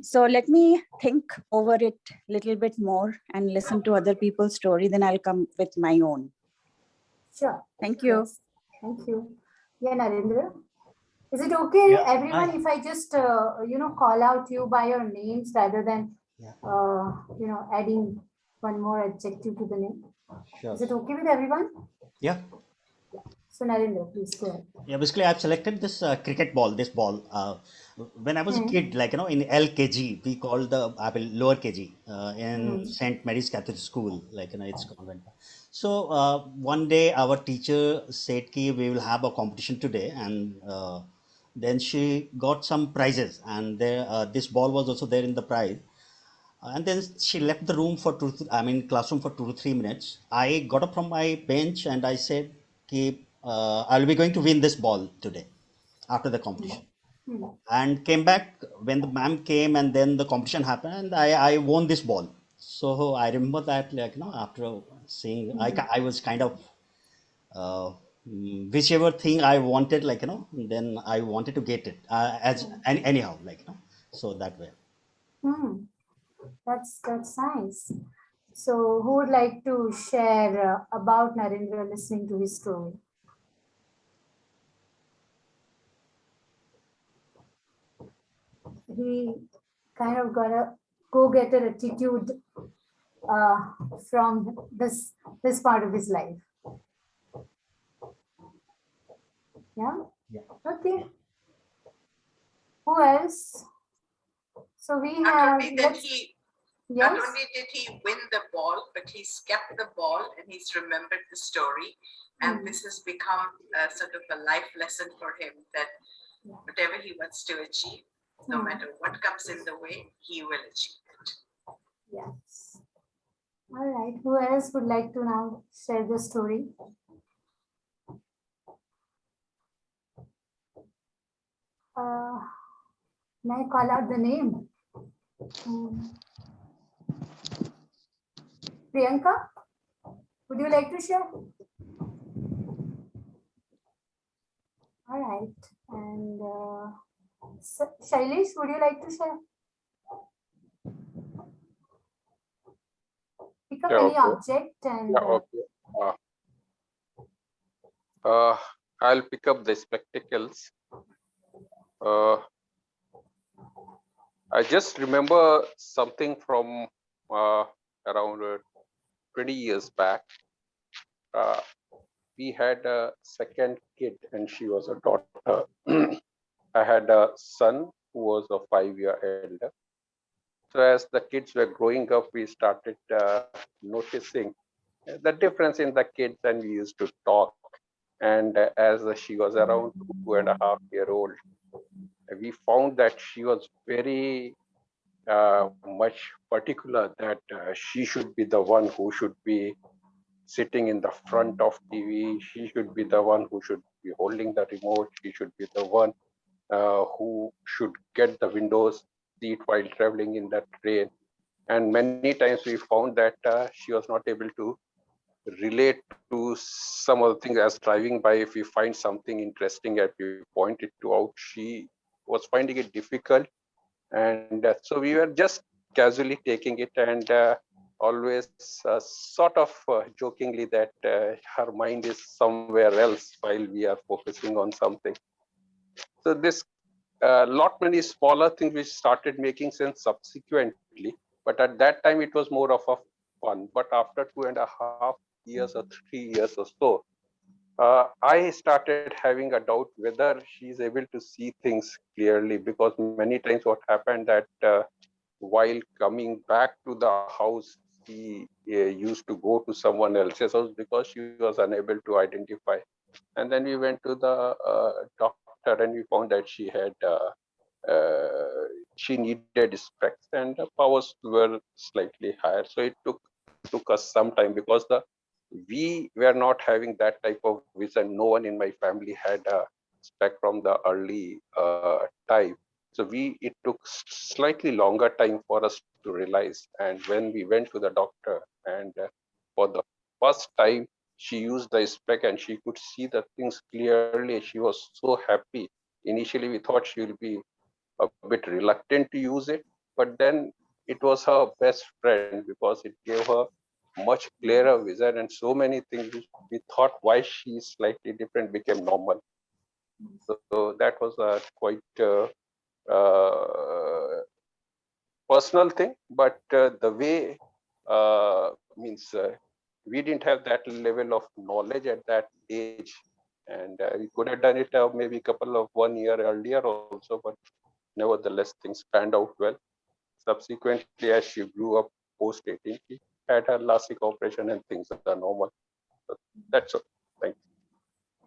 So let me think over it a little bit more and listen to other people's story, then I'll come with my own. Sure. Thank you. Yes. Thank you. Yeah, Narendra. Is it okay, everyone, if I just, call out you by your names rather than, adding one more adjective to the name? Sure. Is it okay with everyone? Yeah. So Narendra, please go ahead. Yeah, basically I've selected this cricket ball, this ball. When I was a kid, like, in LKG, we called the lower KG in St. Mary's Catholic School, like, it's convent. So one day our teacher said ki we will have a competition today, and then she got some prizes, and there this ball was also there in the prize. And then she left the room for classroom for 2 to 3 minutes. I got up from my bench and I said, I'll be going to win this ball today after the competition. And came back when the ma'am came, and then the competition happened, and I won this ball. So I remember that, like, after seeing, I was kind of, whichever thing I wanted, like, then I wanted to get it anyhow, like, so that way. That's nice. So who would like to share about Narendra listening to his story? He kind of got a go-getter attitude from this part of his life. Yeah? Okay. Who else? So we have. Not only did he win the ball, but he's kept the ball and he's remembered the story. And this has become a sort of a life lesson for him, that whatever he wants to achieve, no matter what comes in the way, he will achieve it. Yes. All right. Who else would like to now share the story? May I call out the name? Priyanka, would you like to share? All right. And Shailesh, would you like to share? Pick up any object and. I'll pick up the spectacles. I just remember something from around 20 years back. We had a second kid and she was a daughter. I had a son who was a 5-year elder. So as the kids were growing up, we started noticing the difference in the kids, and we used to talk. And as she was around 2.5-year-old, we found that she was very much particular that she should be the one who should be sitting in the front of TV. She should be the one who should be holding the remote. She should be the one who should get the windows seat while traveling in that train. And many times we found that she was not able to relate to some of the things as driving by. If we find something interesting and we point it to out, she was finding it difficult. And so we were just casually taking it, and always sort of jokingly that her mind is somewhere else while we are focusing on something. So this lot many smaller things which started making sense subsequently, but at that time it was more of a fun. But after 2.5 years or 3 years or so, I started having a doubt whether she's able to see things clearly, because many times what happened that while coming back to the house, she used to go to someone else's house because she was unable to identify. And then we went to the doctor and we found that she needed specs and the powers were slightly higher. So it took us some time because we were not having that type of vision. No one in my family had a spec from the early time. So it took slightly longer time for us to realize. And when we went to the doctor and for the first time, she used the spec and she could see the things clearly. She was so happy. Initially, we thought she will be a bit reluctant to use it, but then it was her best friend because it gave her much clearer vision, and so many things we thought why she is slightly different became normal. So that was a quite personal thing, but the way means we didn't have that level of knowledge at that age, and we could have done it maybe a couple of 1 year earlier also, but nevertheless things panned out well. Subsequently, as she grew up post 18, she had her LASIK operation and things are normal. So that's all. Thanks.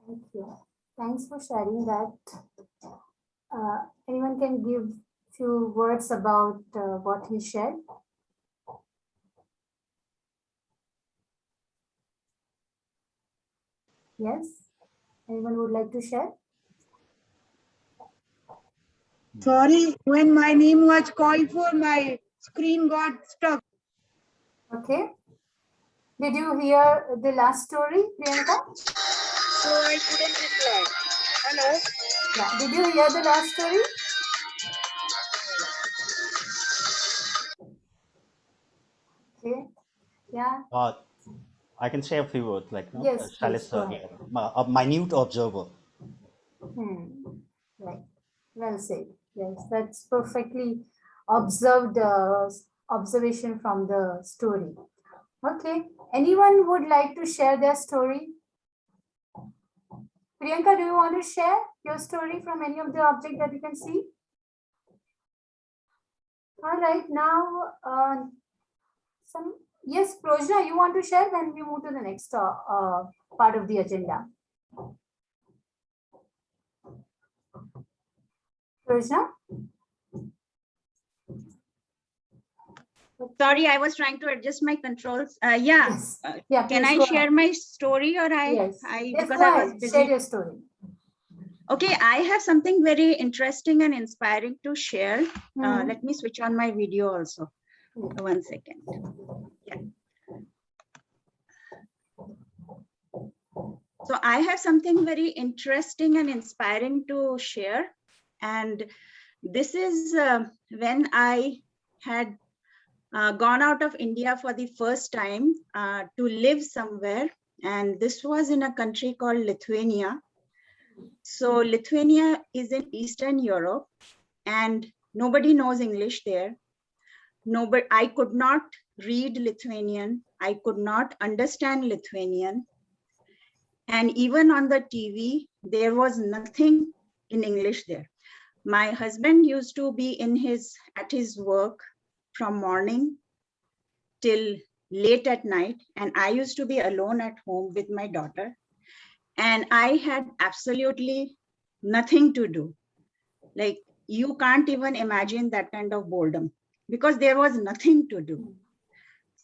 Thank you. Thanks for sharing that. Anyone can give few words about what he shared? Yes? Anyone would like to share? Sorry, when my name was called for, my screen got stuck. Okay. Did you hear the last story, Priyanka? So I couldn't reply. Hello? Yeah. Did you hear the last story? Okay. Yeah. I can say a few words, like, no, Yes, please, Shailesh, go ahead. a minute observer. Right. Well said. Yes, that's perfectly observed observation from the story. Okay. Anyone would like to share their story? Priyanka, do you want to share your story from any of the object that you can see? All right. Now, yes, Projna, you want to share? Then we move to the next part of the agenda. Projna? Sorry, I was trying to adjust my controls. Yes. Yeah, can I share my story, or yes, because go I was ahead. busy. Share your story. Okay, I have something very interesting and inspiring to share. Let me switch on my video also. 1 second. Yeah. So I have something very interesting and inspiring to share. And this is when I had gone out of India for the first time to live somewhere. And this was in a country called Lithuania. So Lithuania is in Eastern Europe and nobody knows English there. Nobody, I could not read Lithuanian. I could not understand Lithuanian. And even on the TV, there was nothing in English there. My husband used to be at his work from morning till late at night, and I used to be alone at home with my daughter, and I had absolutely nothing to do. Like, you can't even imagine that kind of boredom because there was nothing to do.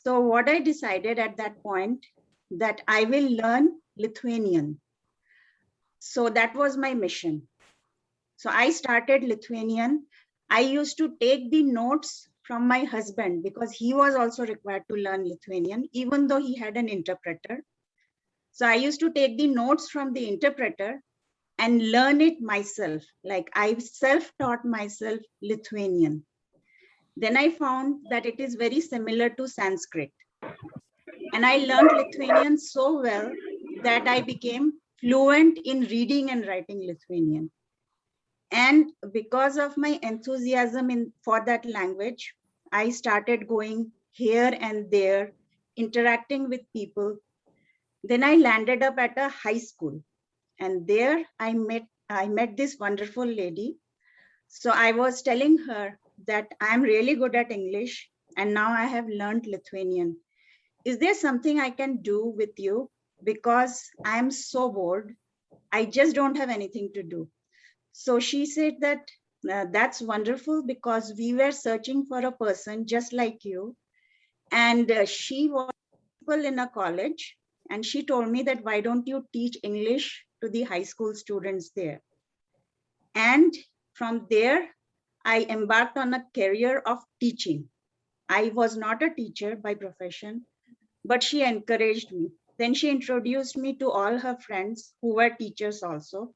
So what I decided at that point, that I will learn Lithuanian. So that was my mission. So I started Lithuanian. I used to take the notes from my husband because he was also required to learn Lithuanian, even though he had an interpreter. So I used to take the notes from the interpreter and learn it myself. Like, I self-taught myself Lithuanian. Then I found that it is very similar to Sanskrit. And I learned Lithuanian so well that I became fluent in reading and writing Lithuanian. And because of my enthusiasm for that language, I started going here and there interacting with people. Then I landed up at a high school, and there I met this wonderful lady. So I was telling her that I'm really good at English, and now I have learned Lithuanian. Is there something I can do with you? Because I'm so bored. I just don't have anything to do. So she said that that's wonderful, because we were searching for a person just like you. And she was in a college, and she told me that, why don't you teach English to the high school students there? And from there, I embarked on a career of teaching. I was not a teacher by profession, but she encouraged me. Then she introduced me to all her friends who were teachers also.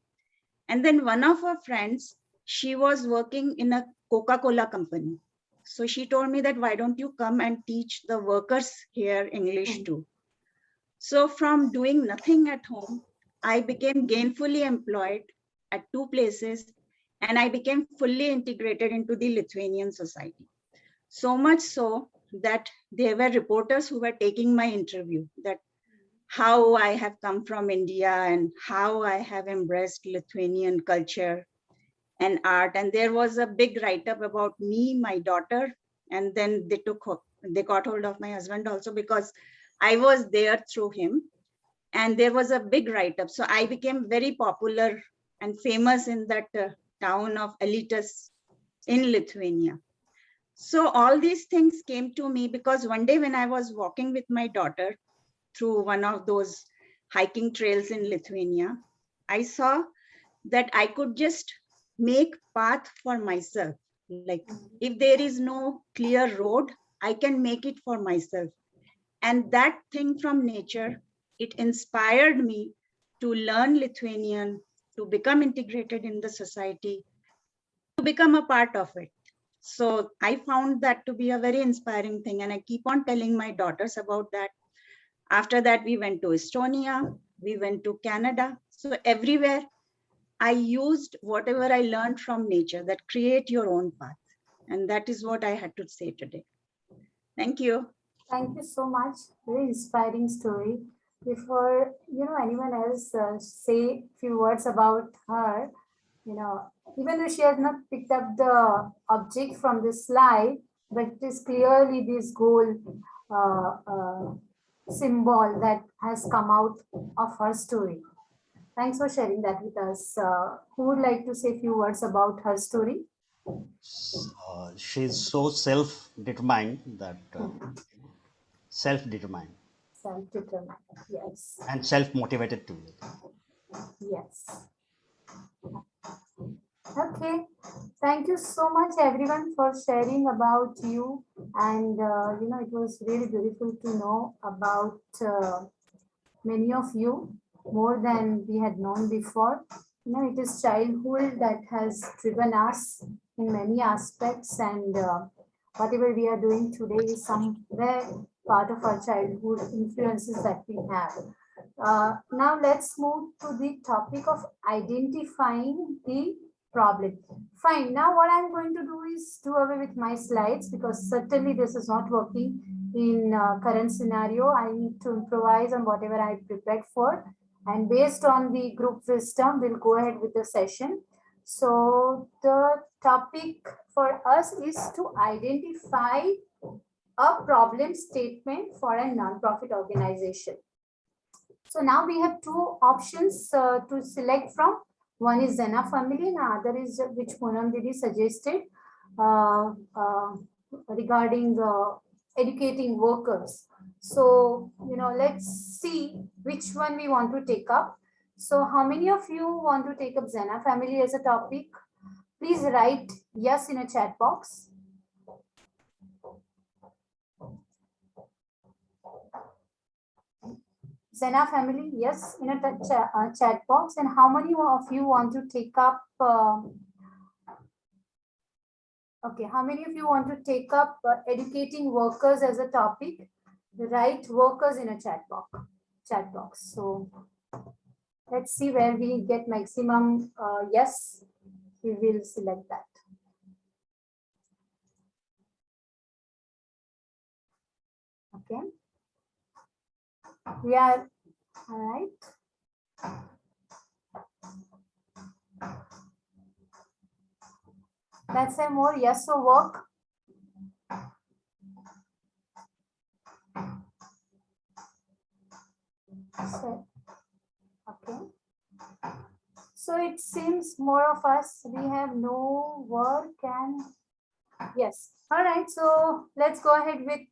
And then one of her friends, she was working in a Coca-Cola company. So she told me that, why don't you come and teach the workers here English too? So from doing nothing at home, I became gainfully employed at two places, and I became fully integrated into the Lithuanian society. So much so that there were reporters who were taking my interview, that how I have come from India and how I have embraced Lithuanian culture and art. And there was a big write-up about me, my daughter, and then they got hold of my husband also, because I was there through him. And there was a big write-up. So I became very popular and famous in that town of Elitas in Lithuania. So all these things came to me because one day when I was walking with my daughter through one of those hiking trails in Lithuania, I saw that I could just make path for myself. Like if there is no clear road, I can make it for myself. And that thing from nature, it inspired me to learn Lithuanian, to become integrated in the society, to become a part of it. So I found that to be a very inspiring thing. And I keep on telling my daughters about that. After that, we went to Estonia, we went to Canada. So everywhere I used whatever I learned from nature, that create your own path. And that is what I had to say today. Thank you. Thank you so much. Very inspiring story. Before anyone else say few words about her, even though she has not picked up the object from this slide, but it is clearly this goal symbol that has come out of her story. Thanks for sharing that with us. Who would like to say a few words about her story? She's so self-determined that self-determined Yes. and self-motivated too. Yes. Okay. Thank you so much, everyone, for sharing about you. And it was really beautiful to know about many of you, more than we had known before. It is childhood that has driven us in many aspects, and whatever we are doing today is somewhere part of our childhood influences that we have. Now let's move to the topic of identifying the problem. Fine. Now what I'm going to do is do away with my slides, because certainly this is not working in current scenario. I need to improvise on whatever I prepared for, and based on the group wisdom, we'll go ahead with the session. So the topic for us is to identify a problem statement for a non-profit organization. So now we have two options to select from. One is Zena family, and other is which Poonam Didi suggested regarding educating workers. So, let's see which one we want to take up. So how many of you want to take up Zena family as a topic? Please write yes in a chat box. Zena family, yes, in a chat box. And how many of you want to take up? Okay, how many of you want to take up educating workers as a topic? Write workers in a chat box. So let's see where we get maximum yes. We will select that. Okay. We are all right. Let's say more yes or work. So, okay. So it seems more of us, we have no work and yes. All right. So let's go ahead with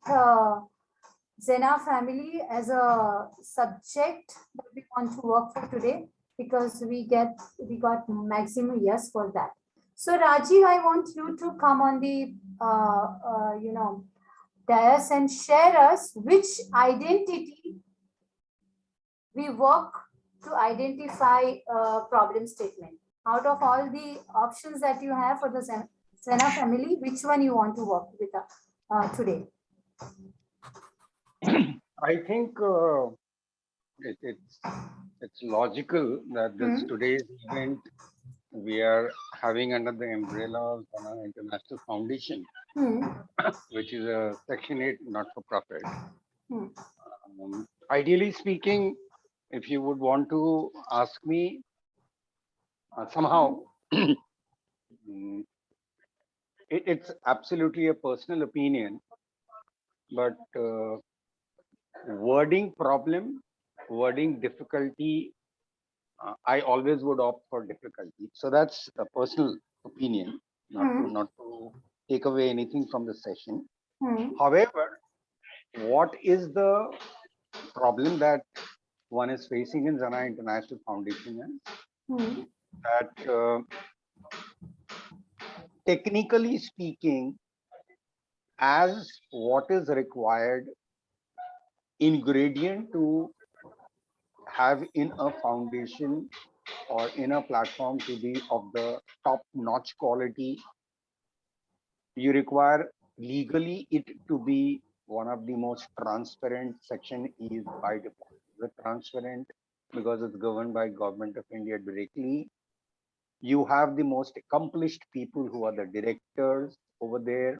Zena family as a subject that we want to work for today because we got maximum yes for that. So Rajiv, I want you to come on the dais and share us which identity we work to identify a problem statement. Out of all the options that you have for the Sena family, which one you want to work with today? I think it's logical that this today's event we are having under the umbrella of Zana International Foundation, which is a Section 8 not-for-profit. Ideally speaking, if you would want to ask me, somehow it's absolutely a personal opinion, but wording problem, wording difficulty, I always would opt for difficulty. So that's a personal opinion, not to take away anything from the session. However, what is the problem that one is facing in Zana International Foundation is that technically speaking, as what is required ingredient to have in a foundation or in a platform to be of the top-notch quality, you require legally it to be one of the most transparent. Section is by default transparent because it's governed by Government of India directly. You have the most accomplished people who are the directors over there.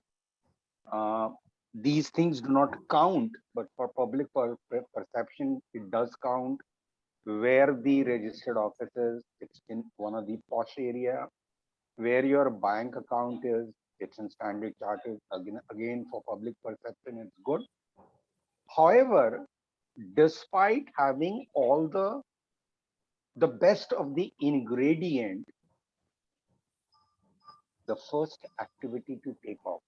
These things do not count, but for public perception, it does count. Where the registered office is, it's in one of the posh area. Where your bank account is, it's in Standard Chartered. Again, for public perception, it's good. However, despite having all the best of the ingredient, the first activity to take off,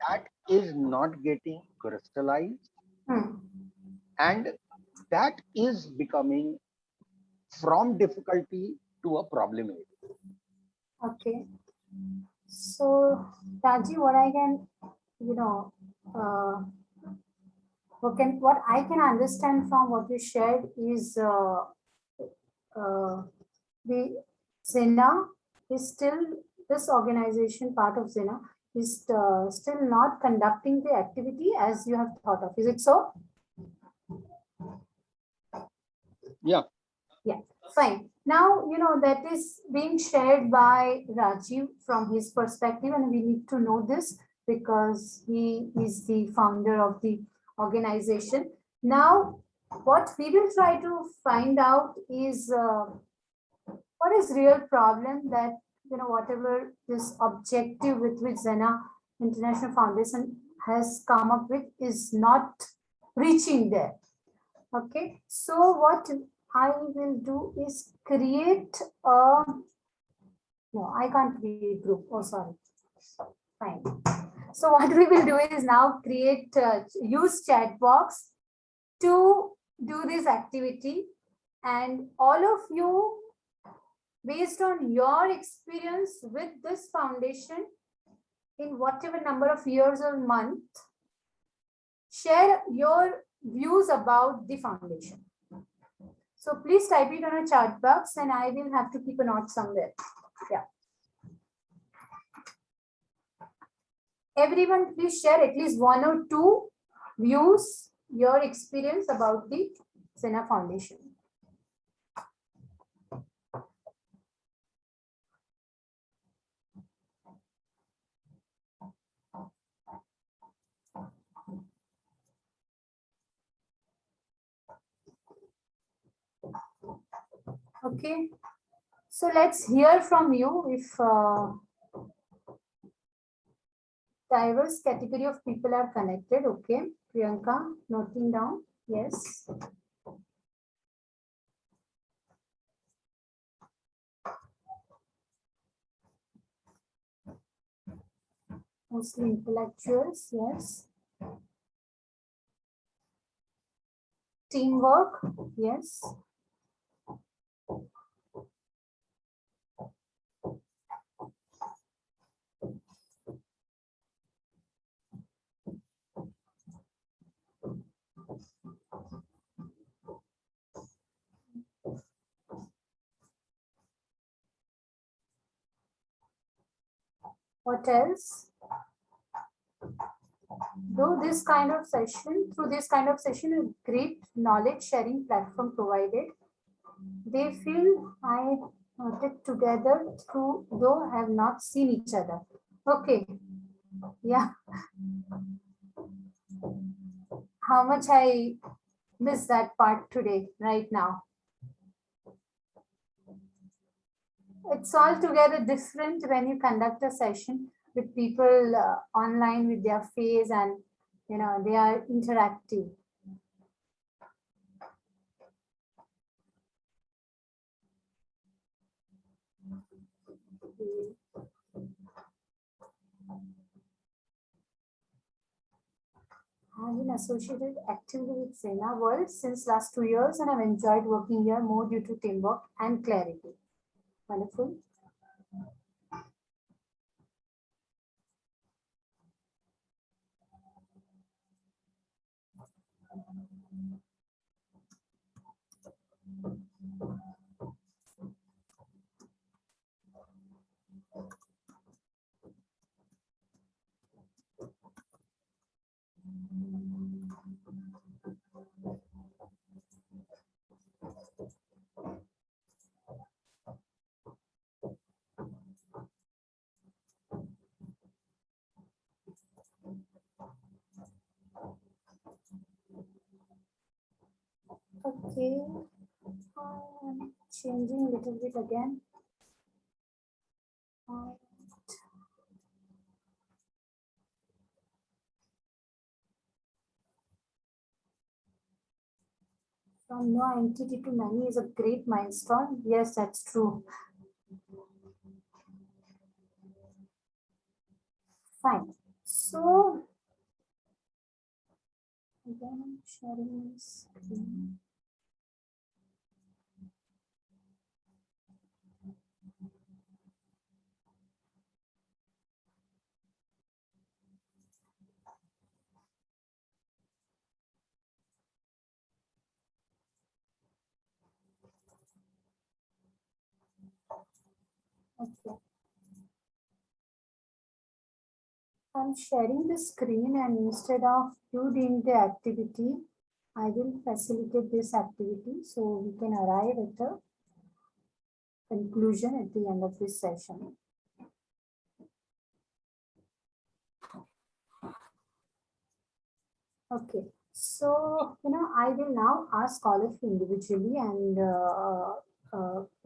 that is not getting crystallized, and that is becoming from difficulty to a problem area. Okay. So, Taji, what I can, what I can understand from what you shared is the Zena is still, this organization, part of Zena, is still not conducting the activity as you have thought of. Is it so? Yeah. Yeah, fine. Now, that is being shared by Rajiv from his perspective, and we need to know this because he is the founder of the organization. Now, what we will try to find out is what is real problem that, whatever this objective with which Zena International Foundation has come up with is not reaching there. Okay, so what I will do is create a, no, I can't create group. Oh, sorry. Fine. So what we will do is now create, use chat box to do this activity. And all of you, based on your experience with this foundation, in whatever number of years or month, share your views about the foundation. So please type it on a chat box and I will have to keep a note somewhere. Yeah. Everyone please share at least 1 or 2 views, your experience about the Zena Foundation. Okay. So let's hear from you if diverse category of people are connected. Okay. Priyanka, noting down. Yes. Mostly intellectuals. Yes. Teamwork. Yes. What else? Through this kind of session, a great knowledge sharing platform provided. They feel I knotted together through though have not seen each other. Okay. Yeah. How much I miss that part today, right now. It's altogether different when you conduct a session with people online with their face and they are interactive. I've been associated actively with Sena World since last 2 years and I've enjoyed working here more due to teamwork and clarity. Wonderful. Okay, I'm changing a little bit again. From no entity to many is a great milestone. Yes, that's true. Fine. So, again, I'm sharing my screen. Okay. I'm sharing the screen and instead of you doing the activity, I will facilitate this activity so we can arrive at a conclusion at the end of this session. Okay, so I will now ask all of you individually, and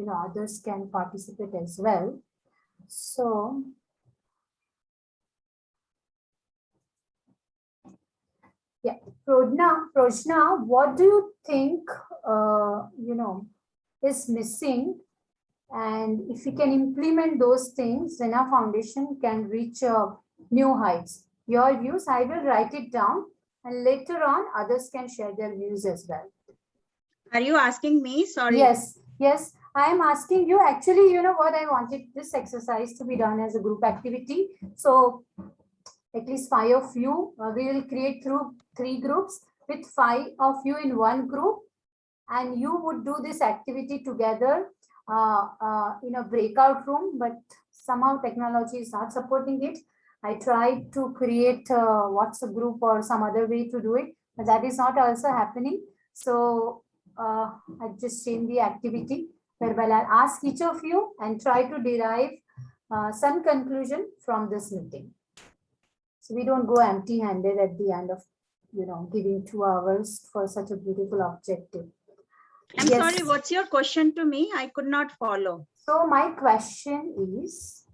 others can participate as well. So, yeah, Prajna, what do you think is missing? And if we can implement those things, then our foundation can reach new heights. Your views, I will write it down, and later on, others can share their views as well. Are you asking me? Sorry. Yes. I am asking you. Actually, you know what? I wanted this exercise to be done as a group activity. So, at least 5 of you, we will create through 3 groups with 5 of you in one group, and you would do this activity together in a breakout room, but somehow technology is not supporting it. I tried to create a WhatsApp group or some other way to do it, but that is not also happening. So I just changed the activity whereby I'll ask each of you and try to derive some conclusion from this meeting. So we don't go empty-handed at the end of, giving 2 hours for such a beautiful objective. I'm Yes. sorry, what's your question to me? I could not follow. So my question is,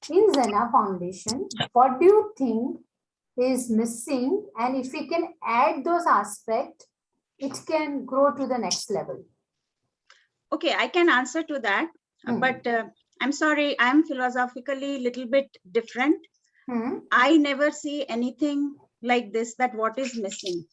in Zena Foundation, what do you think is missing? And if we can add those aspects, it can grow to the next level. Okay, I can answer to that, but I'm sorry, I'm philosophically a little bit different. I never see anything like this, that what is missing.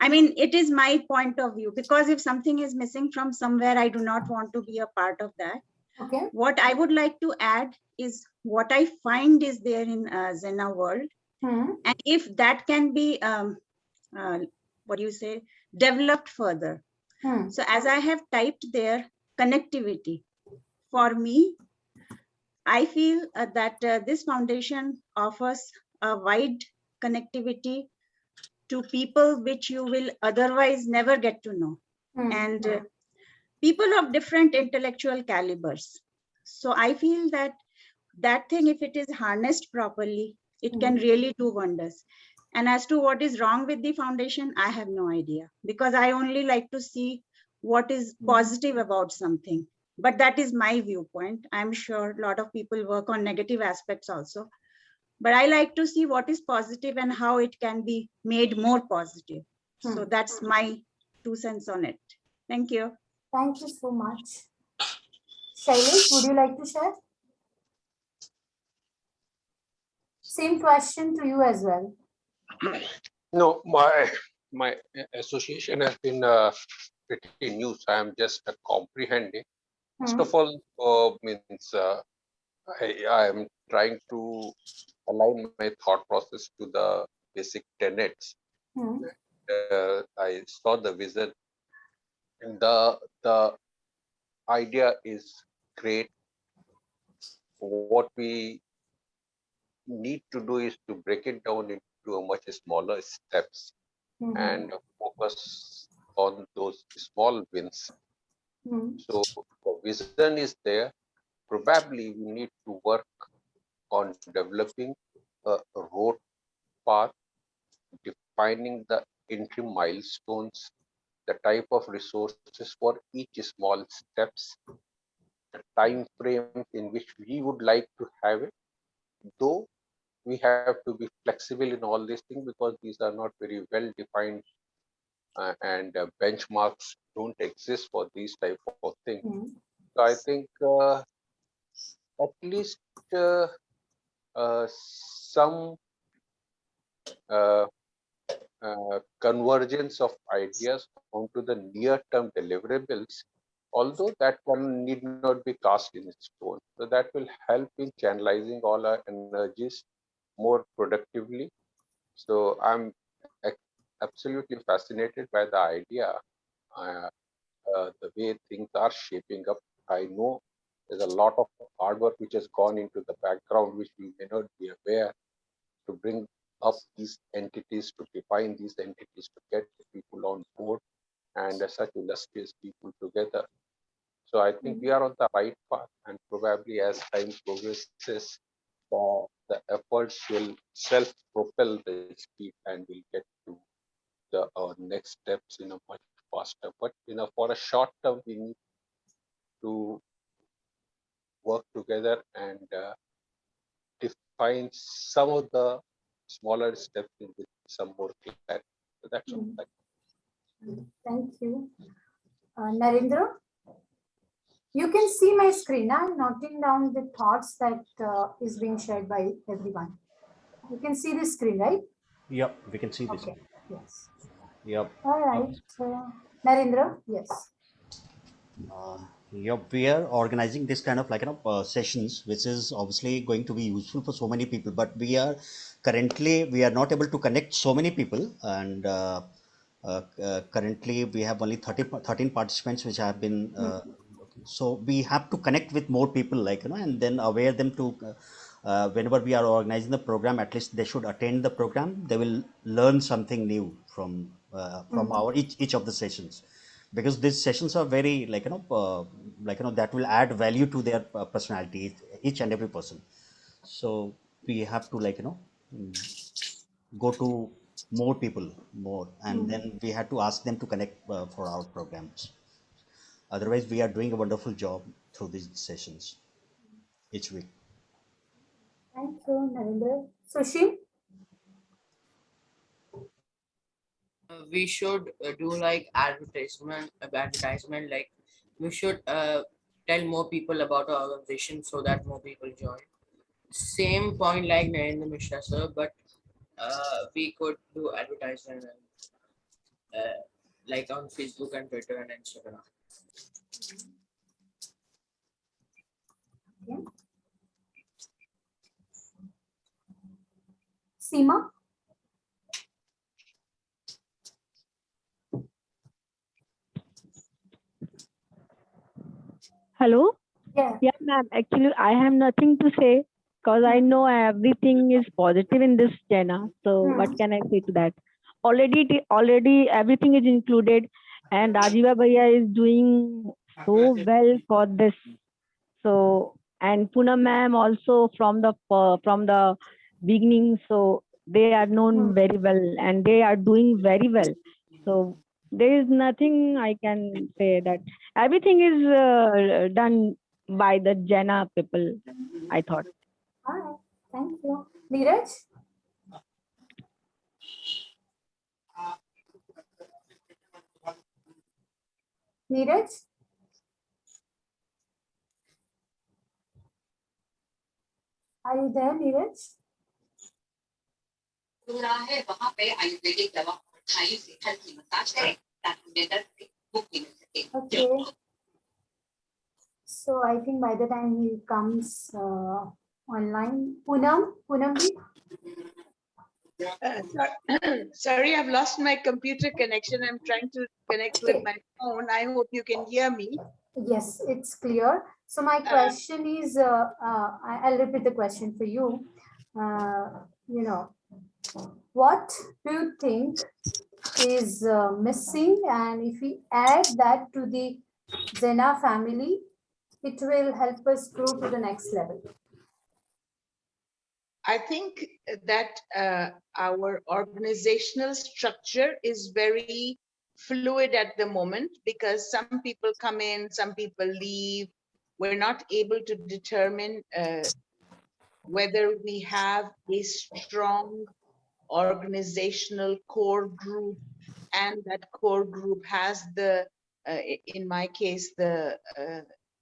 I mean, it is my point of view, because if something is missing from somewhere, I do not want to be a part of that. Okay. What I would like to add is what I find is there in Zena world. And if that can be, what do you say, developed further. So as I have typed there, connectivity. For me, I feel that this foundation offers a wide connectivity to people which you will otherwise never get to know. And people of different intellectual calibers. So I feel that that thing, if it is harnessed properly, it can really do wonders. And as to what is wrong with the foundation, I have no idea, because I only like to see what is positive about something. But that is my viewpoint. I'm sure a lot of people work on negative aspects also. But I like to see what is positive and how it can be made more positive. So that's my 2 cents on it. Thank you. Thank you so much. Shailesh, would you like to share? Same question to you as well. No, my association has been pretty new, so I'm just comprehending. First of all, means I am trying to align my thought process to the basic tenets. I saw the vision, and the idea is great. What we need to do is to break it down into a much smaller steps and focus on those small wins. So the vision is there. Probably we need to work on developing a road path, defining the entry milestones, the type of resources for each small steps, the time frame in which we would like to have it, though we have to be flexible in all these things because these are not very well defined and benchmarks don't exist for these type of things. So I think at least some convergence of ideas onto the near-term deliverables, although that one need not be cast in stone. So that will help in channelizing all our energies more productively. So I'm absolutely fascinated by the idea, the way things are shaping up. I know there's a lot of hard work which has gone into the background, which we may not be aware, to bring up these entities, to define these entities, to get people on board and such illustrious people together. So I think we are on the right path, and probably as time progresses, the efforts will self-propel the speed and will get to the next steps in a much faster. But for a short term, we need to work together and define some of the smaller steps in with some more clarity. So that's all. Thank you. Narendra, you can see my screen. I'm noting down the thoughts that is being shared by everyone. You can see the screen, right? Yep, we can see this. Okay. Yes. Yep. All right. Narendra, yes. Yep, we are organizing this kind of sessions, which is obviously going to be useful for so many people. But we are not able to connect so many people, and currently we have only 13 participants which have been. So we have to connect with more people, and then aware them to. Whenever we are organizing the program, at least they should attend the program. They will learn something new from our each of the sessions, because these sessions are very that will add value to their personality, each and every person. So we have to go to more people more, and then we have to ask them to connect for our programs. Otherwise, we are doing a wonderful job through these sessions each week. Thank you, Narendra. Sushil? We should do like advertisement, like we should tell more people about our organization so that more people join. Same point like Narendra Mishra sir, but we could do advertisement like on Facebook and Twitter and Instagram. Yeah. Seema? Hello? Yeah. Yeah, ma'am. Actually, I have nothing to say because I know everything is positive in this Jena. So what can I say to that? Already everything is included, and Rajiva Bhaiya is doing so well for this. So and Poonam ma'am also from the beginning. So they are known very well, and they are doing very well. So there is nothing I can say that everything is done by the Jena people, I thought. All right. Thank you. Neeraj? Neeraj? Are you there, Neeraj? Okay. So I think by the time he comes online, Poonam ji? Sorry, I've lost my computer connection. I'm trying to connect with my phone. I hope you can hear me. Yes, it's clear. So my question is, I'll repeat the question for you. What do you think is missing, and if we add that to the Zena family, it will help us grow to the next level? I think that our organizational structure is very fluid at the moment because some people come in, some people leave. We're not able to determine whether we have a strong organizational core group, and that core group has the, in my case, the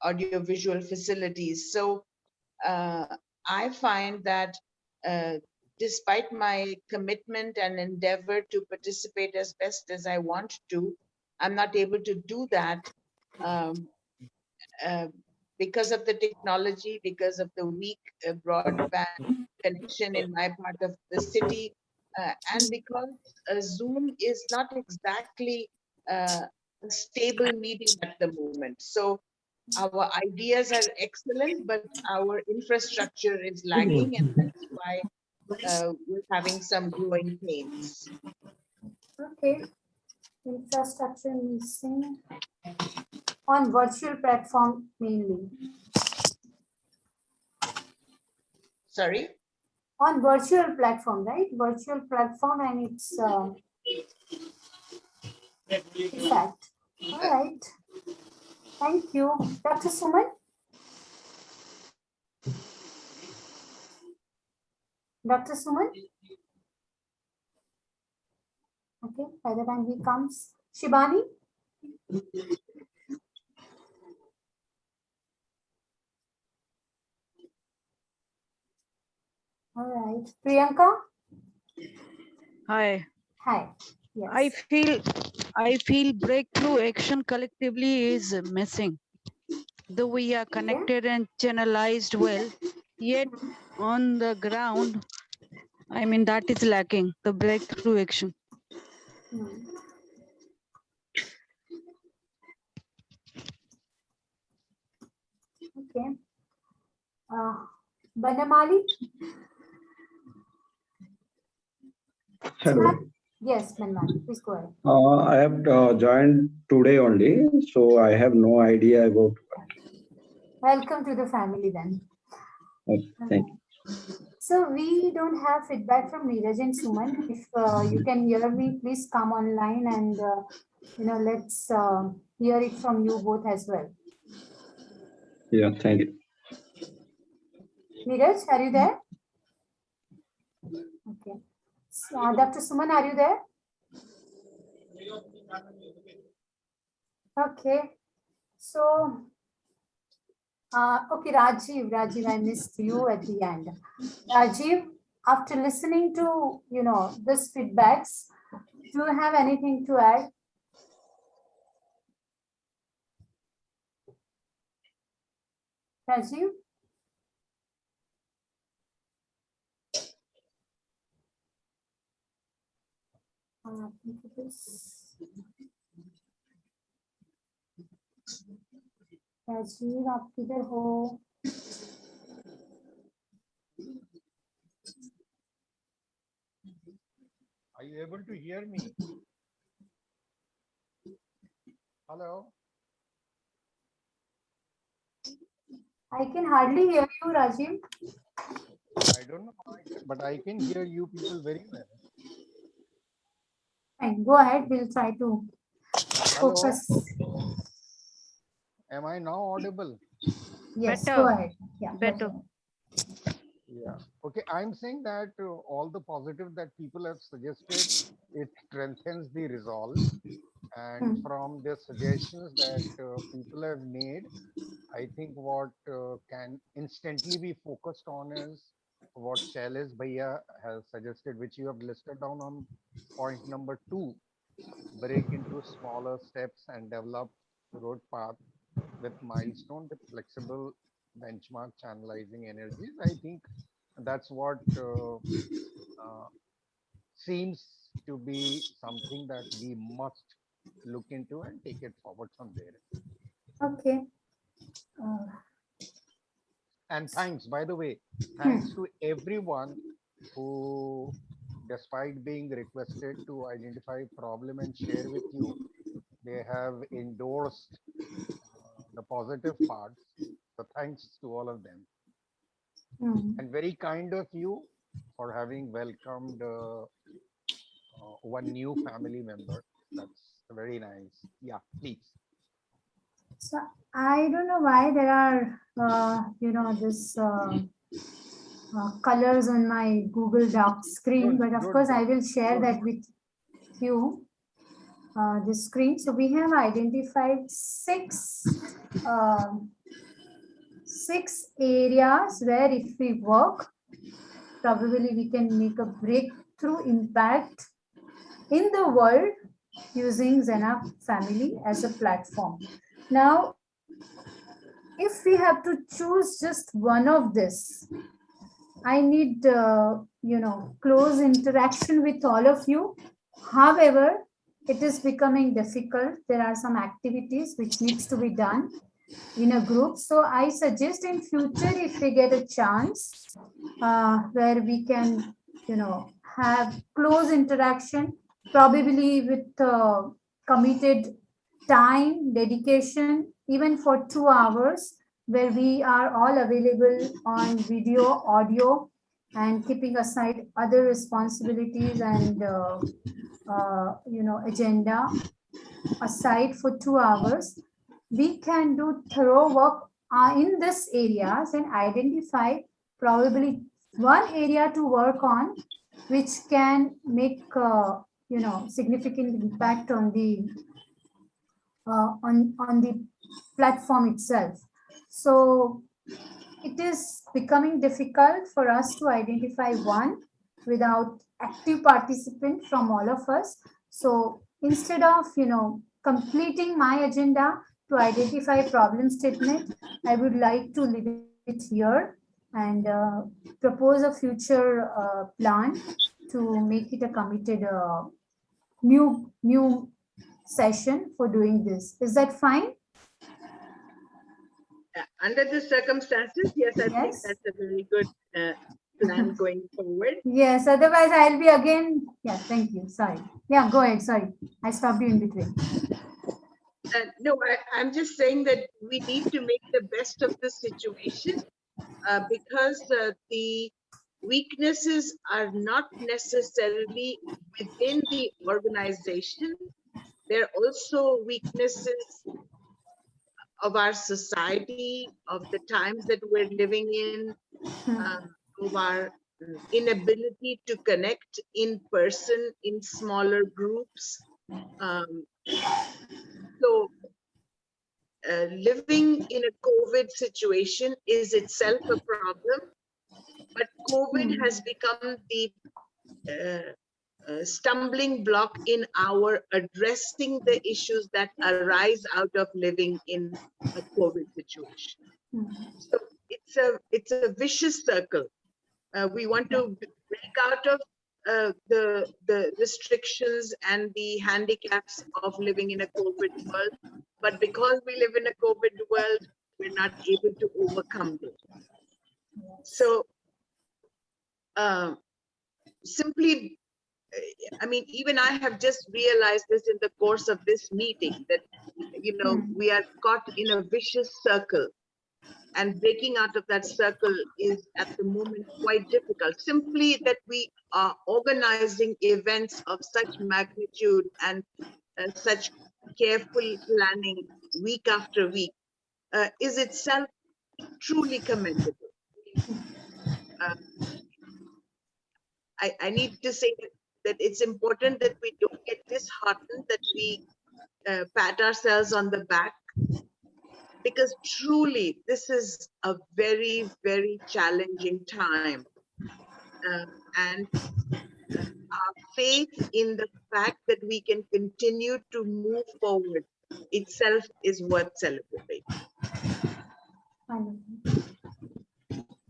audiovisual facilities. So I find that despite my commitment and endeavor to participate as best as I want to, I'm not able to do that because of the technology, because of the weak broadband connection in my part of the city, and because Zoom is not exactly a stable medium at the moment. So our ideas are excellent, but our infrastructure is lagging, and that's why we're having some growing pains. Okay, infrastructure missing on virtual platform mainly. Sorry? On virtual platform, right? Virtual platform and its effect. All right. Thank you. Dr. Suman? Dr. Suman? Okay, by the time he comes. Shibani? All right. Priyanka? Hi. Hi. Yes. I feel breakthrough action collectively is missing. Though we are connected and channelized well, yet on the ground, I mean, that is lacking, the breakthrough action. Okay. Banamali? Hello. Yes, Banamali, please go ahead. I have joined today only, so I have no idea about. Welcome to the family then. Thank you. So we don't have feedback from Neeraj and Suman. If you can hear me, please come online and let's hear it from you both as well. Yeah, thank you. Neeraj, are you there? Okay. Dr. Suman, are you there? Okay. So, okay, Rajiv, I missed you at the end. Rajiv, after listening to, this feedbacks, do you have anything to add? Rajiv? Rajiv आप किधर हो? Are you able to hear me? Hello? I can hardly hear you, Rajiv. I don't know, but I can hear you people very well. Fine, go ahead. We'll try to focus. Hello? Am I now audible? Yes, Better. go ahead. Yeah, Better. Yeah. Okay. I'm saying that all the positive that people have suggested, it strengthens the resolve. And from the suggestions that people have made, I think what can instantly be focused on is what Shailesh Bhaiya has suggested, which you have listed down on point number 2, break into smaller steps and develop road path with milestone with flexible benchmark channelizing energies. I think that's what seems to be something that we must look into and take it forward from there. Okay. And thanks, by the way, thanks to everyone who, despite being requested to identify problem and share with you, they have endorsed the positive parts. So thanks to all of them. And very kind of you for having welcomed one new family member. That's very nice. Yeah, please. So I don't know why there are, this colors on my Google Docs screen, but of course I will share that with you. The screen. So we have identified six areas where if we work, probably we can make a breakthrough impact in the world using Zena family as a platform. Now, if we have to choose just one of this, I need, close interaction with all of you. However, it is becoming difficult. There are some activities which needs to be done in a group. So I suggest in future, if we get a chance where we can, have close interaction, probably with committed time, dedication, even for 2 hours, where we are all available on video, audio, and keeping aside other responsibilities and agenda aside for 2 hours, we can do thorough work in this areas and identify probably one area to work on, which can make significant impact on the on the platform itself. So it is becoming difficult for us to identify one without active participant from all of us. So instead of completing my agenda to identify problem statement, I would like to leave it here and propose a future plan to make it a committed new session for doing this. Is that fine? Under the circumstances, yes, I think that's a very good plan going forward. Yes, otherwise I'll be again. Yeah, thank you. Sorry. Yeah, go ahead. Sorry, I stopped you in between. No, I'm just saying that we need to make the best of the situation because the weaknesses are not necessarily within the organization. There are also weaknesses of our society, of the times that we're living in, of our inability to connect in person in smaller groups. So living in a COVID situation is itself a problem, but COVID has become the stumbling block in our addressing the issues that arise out of living in a COVID situation. So it's a vicious circle. We want to break out of the restrictions and the handicaps of living in a COVID world, but because we live in a COVID world, we're not able to overcome it. So simply, I mean, even I have just realized this in the course of this meeting that, you know, we are caught in a vicious circle, and breaking out of that circle is at the moment quite difficult. Simply that we are organizing events of such magnitude and such careful planning week after week is itself truly commendable. I need to say that it's important that we don't get disheartened, that we pat ourselves on the back, because truly this is a very, very challenging time. And our faith in the fact that we can continue to move forward itself is worth celebrating.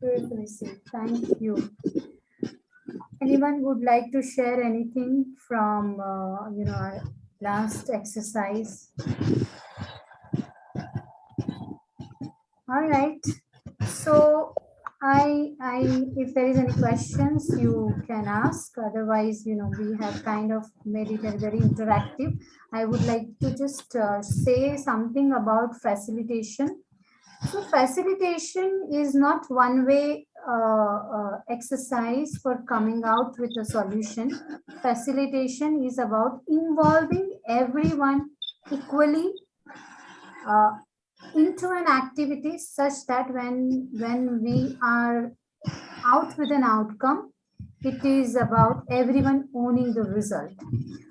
Beautifully said. Thank you. Anyone would like to share anything from our last exercise? All right. So if there is any questions, you can ask. Otherwise, we have kind of made it a very interactive. I would like to just say something about facilitation. So facilitation is not one way exercise for coming out with a solution. Facilitation is about involving everyone equally into an activity such that when we are out with an outcome, it is about everyone owning the result.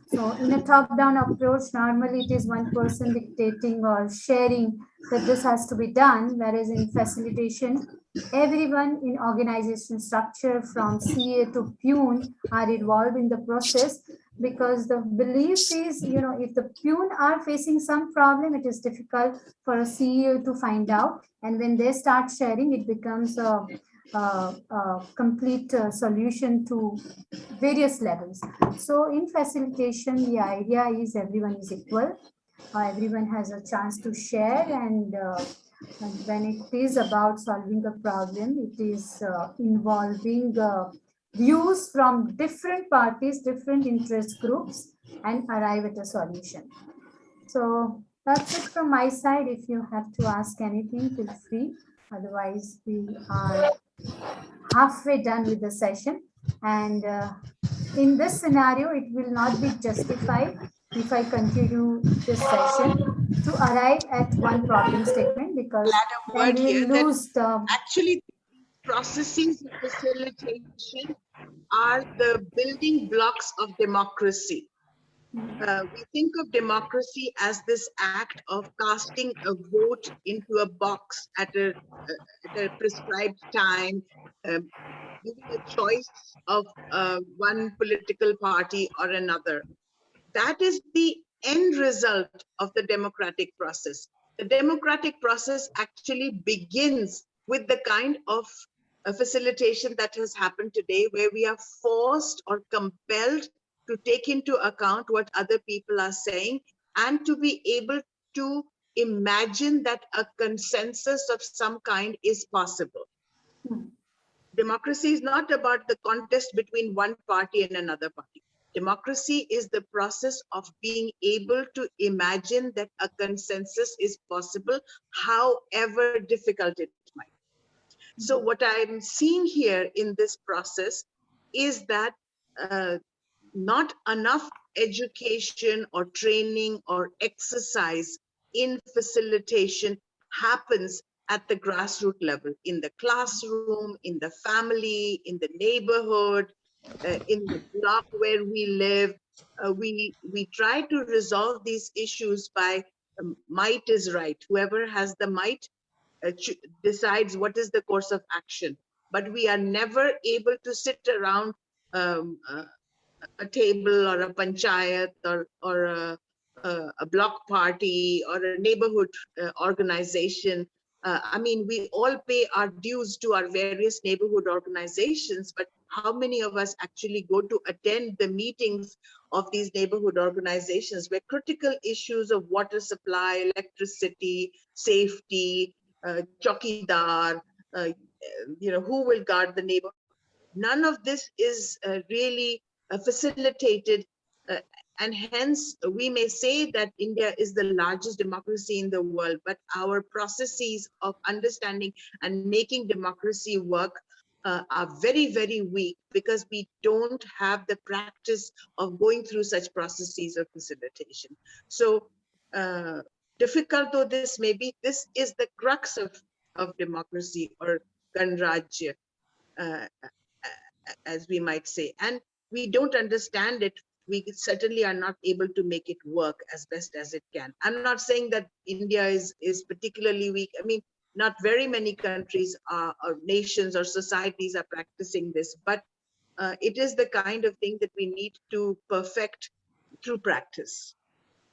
So in a top-down approach, normally it is one person dictating or sharing that this has to be done, whereas in facilitation, everyone in organization structure from CA to Pune are involved in the process, because the belief is, if the Pune are facing some problem, it is difficult for a CEO to find out. And when they start sharing, it becomes a complete solution to various levels. So in facilitation, the idea is everyone is equal. Everyone has a chance to share, and when it is about solving a problem, it is involving views from different parties, different interest groups, and arrive at a solution. So that's it from my side. If you have to ask anything, feel free. Otherwise, we are halfway done with the session. And in this scenario, it will not be justified if I continue this session to arrive at one problem statement, because then we will lose the... Actually, processes of facilitation are the building blocks of democracy. We think of democracy as this act of casting a vote into a box at a prescribed time, giving a choice of one political party or another. That is the end result of the democratic process. The democratic process actually begins with the kind of facilitation that has happened today, where we are forced or compelled to take into account what other people are saying and to be able to imagine that a consensus of some kind is possible. Democracy is not about the contest between one party and another party. Democracy is the process of being able to imagine that a consensus is possible, however difficult it might be. So what I'm seeing here in this process is that not enough education or training or exercise in facilitation happens at the grassroots level, in the classroom, in the family, in the neighborhood, in the block where we live. We try to resolve these issues by might is right. Whoever has the might decides what is the course of action. But we are never able to sit around a table or a panchayat or a block party or a neighborhood organization. I mean, we all pay our dues to our various neighborhood organizations, but how many of us actually go to attend the meetings of these neighborhood organizations where critical issues of water supply, electricity, safety, chokidar, who will guard the neighborhood? None of this is really facilitated, and hence we may say that India is the largest democracy in the world, but our processes of understanding and making democracy work are very, very weak because we don't have the practice of going through such processes of facilitation. So difficult though this may be, this is the crux of democracy or Ganrajya. As we might say, and we don't understand it, we certainly are not able to make it work as best as it can. I'm not saying that India is particularly weak. I mean, not very many countries or nations or societies are practicing this, but it is the kind of thing that we need to perfect through practice.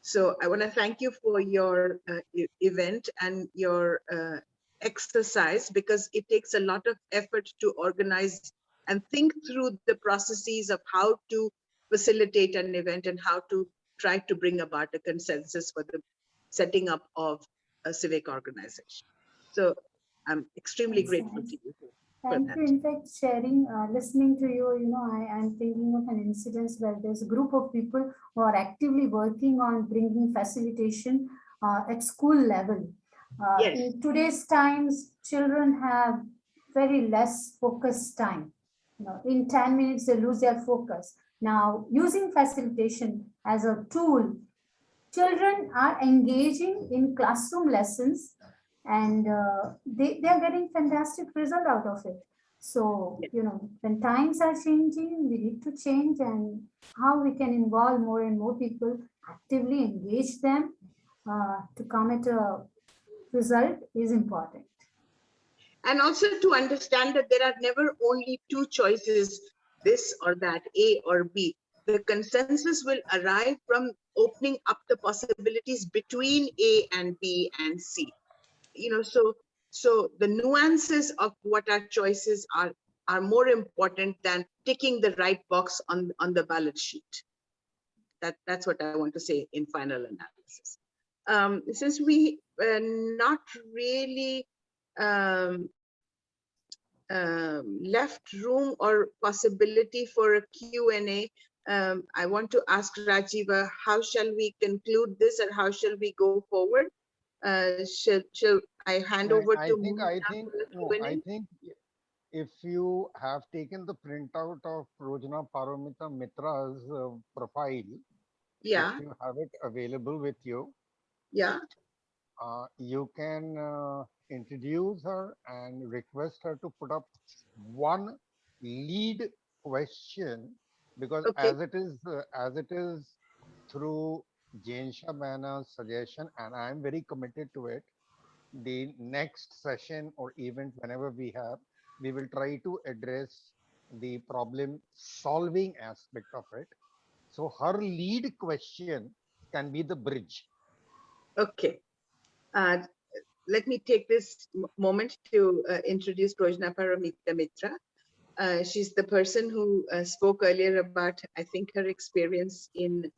So I want to thank you for your event and your exercise, because it takes a lot of effort to organize and think through the processes of how to facilitate an event and how to try to bring about a consensus for the setting up of a civic organization. So I'm extremely grateful to you for Thank that. you. In fact, sharing, listening to you, I am thinking of an incident where there's a group of people who are actively working on bringing facilitation at school level. Yes. In today's times, children have very less focused time. In 10 minutes, they lose their focus. Now, using facilitation as a tool, children are engaging in classroom lessons and they are getting fantastic result out of it. So, when times are changing, we need to change, and how we can involve more and more people, actively engage them to come at a result is important. And also to understand that there are never only two choices, this or that, A or B. The consensus will arrive from opening up the possibilities between A and B and C. So the nuances of what our choices are more important than ticking the right box on the ballot sheet. That's what I want to say in final analysis. Since we not really left room or possibility for a Q&A, I want to ask Rajiva, how shall we conclude this, or how shall we go forward? Shall I hand over to I think if you have taken the printout of Rojna Paramita Mitra's profile, yeah, if you have it available with you, yeah, you can introduce her and request her to put up one lead question, because as it is through Jensha Bana's suggestion, and I'm very committed to it, the next session or event whenever we have, we will try to address the problem solving aspect of it. So her lead question can be the bridge. Okay. Let me take this moment to introduce Rojna Paramita Mitra. She's the person who spoke earlier about, I think, her experience in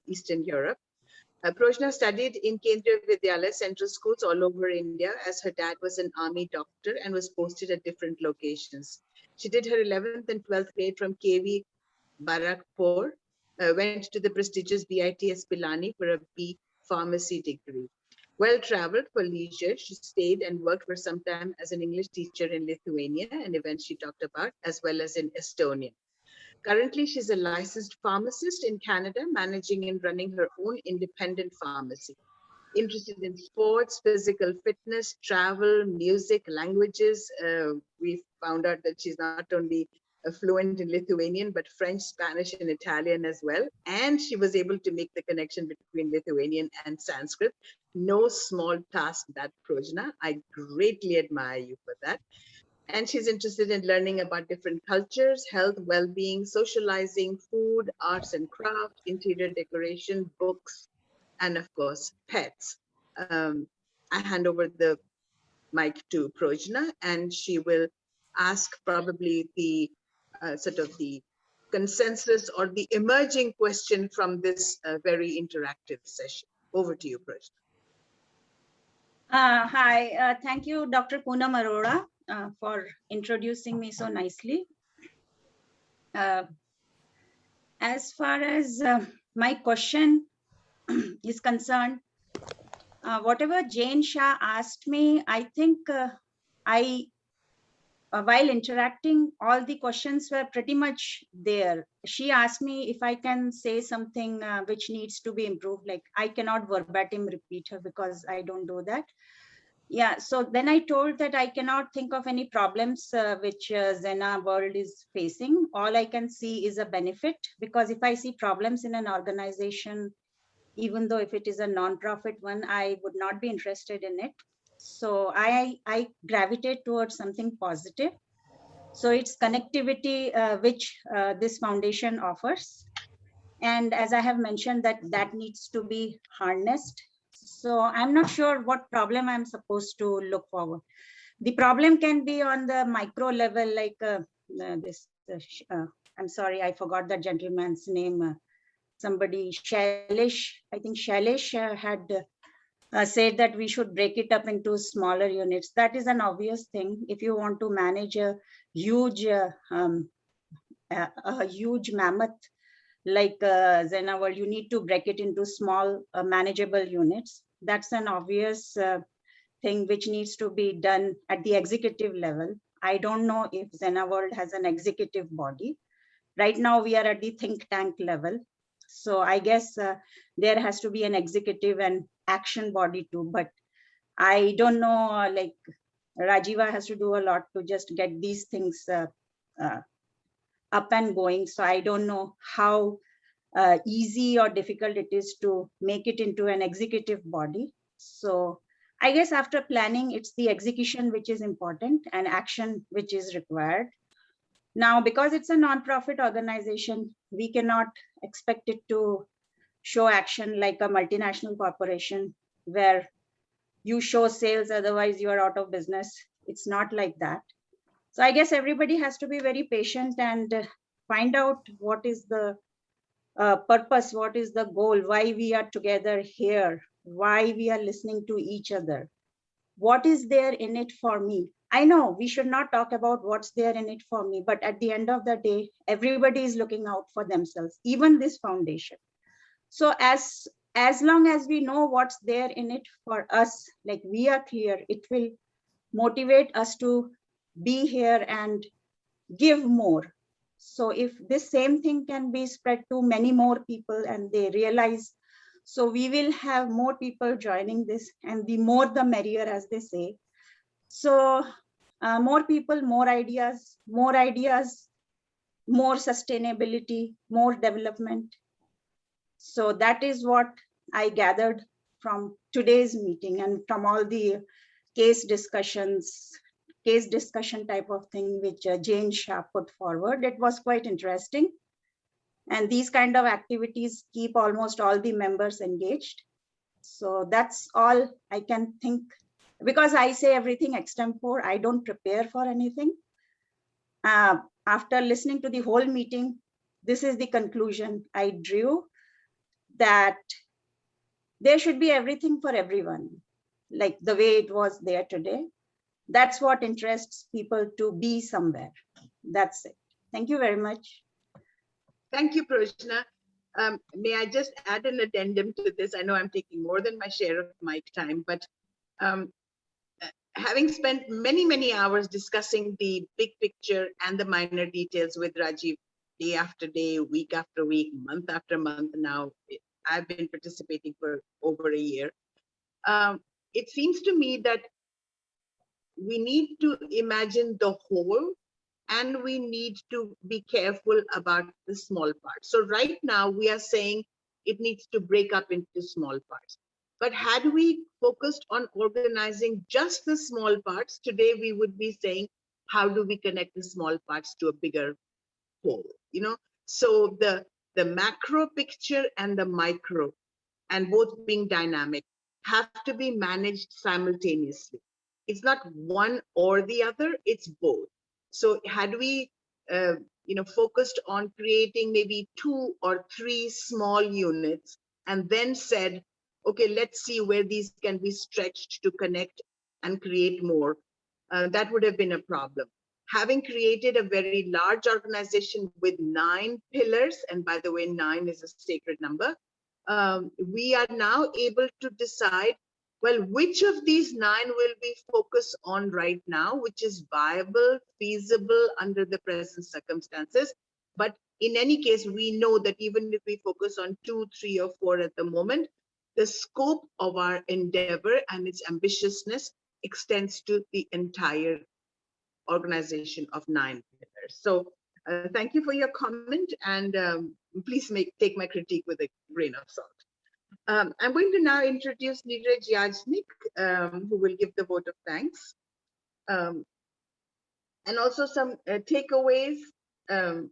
Eastern Europe. Prajna studied in Kendriya Vidyalaya central schools all over India, as her dad was an army doctor and was posted at different locations. She did her 11th and 12th grade from KV Barakpur, went to the prestigious BITS Pilani for a B pharmacy degree. Well-traveled for leisure, she stayed and worked for some time as an English teacher in Lithuania, an event she talked about, as well as in Estonia. Currently, she's a licensed pharmacist in Canada, managing and running her own independent pharmacy. Interested in sports, physical fitness, travel, music, languages. We found out that she's not only fluent in Lithuanian, but French, Spanish, and Italian as well. And she was able to make the connection between Lithuanian and Sanskrit. No small task, that, Prajna. I greatly admire you for that. And she's interested in learning about different cultures, health, well-being, socializing, food, arts and craft, interior decoration, books, and of course, pets. I hand over the mic to Prajna, and she will ask probably the sort of the consensus or the emerging question from this very interactive session. Over to you, Prajna. Hi, thank you, Dr. Poonam Arora, for introducing me so nicely. As far as my question is concerned, whatever Jane Shah asked me, I think while interacting, all the questions were pretty much there. She asked me if I can say something which needs to be improved. Like, I cannot verbatim repeat her because I don't do that. Yeah, so then I told that I cannot think of any problems which Zena world is facing. All I can see is a benefit, because if I see problems in an organization, even though if it is a non-profit one, I would not be interested in it. So I gravitate towards something positive. So it's connectivity which this foundation offers. And as I have mentioned, that needs to be harnessed. So I'm not sure what problem I'm supposed to look forward. The problem can be on the micro level, like I'm sorry, I forgot the gentleman's name. Somebody, Shailesh, I think Shailesh had said that we should break it up into smaller units. That is an obvious thing. If you want to manage a huge mammoth like Zena World, you need to break it into small manageable units. That's an obvious thing which needs to be done at the executive level. I don't know if Zena World has an executive body. Right now we are at the think tank level. So I guess there has to be an executive and action body too, but I don't know, like Rajiva has to do a lot to just get these things up and going. So I don't know how easy or difficult it is to make it into an executive body. So I guess after planning, it's the execution which is important and action which is required. Now, because it's a non-profit organization, we cannot expect it to show action like a multinational corporation where you show sales, otherwise you are out of business. It's not like that. So I guess everybody has to be very patient and find out what is the purpose, what is the goal, why we are together here, why we are listening to each other. What is there in it for me? I know we should not talk about what's there in it for me, but at the end of the day, everybody is looking out for themselves, even this foundation. So as long as we know what's there in it for us, like we are clear, it will motivate us to be here and give more. So if this same thing can be spread to many more people and they realize, so we will have more people joining this, and the more the merrier, as they say. So more people, more ideas, more sustainability, more development. So that is what I gathered from today's meeting and from all the case discussion type of thing which Jane Shah put forward. It was quite interesting. And these kind of activities keep almost all the members engaged. So that's all I can think. Because I say everything extempore, I don't prepare for anything. After listening to the whole meeting, this is the conclusion I drew, that there should be everything for everyone, like the way it was there today. That's what interests people to be somewhere. That's it. Thank you very much. Thank you, Prajna. May I just add an addendum to this? I know I'm taking more than my share of mic time, but having spent many, many hours discussing the big picture and the minor details with Rajiv, day after day, week after week, month after month now. I've been participating for over a year. It seems to me that we need to imagine the whole and we need to be careful about the small parts. So right now we are saying it needs to break up into small parts. But had we focused on organizing just the small parts, today we would be saying, how do we connect the small parts to a bigger whole? You know, so the macro picture and the micro, and both being dynamic, have to be managed simultaneously. It's not one or the other, it's both. So had we focused on creating maybe 2 or 3 small units and then said, okay, let's see where these can be stretched to connect and create more, that would have been a problem. Having created a very large organization with 9 pillars, and by the way, 9 is a sacred number, we are now able to decide, well, which of these 9 will we focus on right now, which is viable, feasible under the present circumstances. But in any case, we know that even if we focus on 2, 3, or 4 at the moment, the scope of our endeavor and its ambitiousness extends to the entire organization of 9 pillars. So thank you for your comment, and please take my critique with a grain of salt. I'm going to now introduce Neeraj Yajnik, who will give the vote of thanks. And also some takeaways. I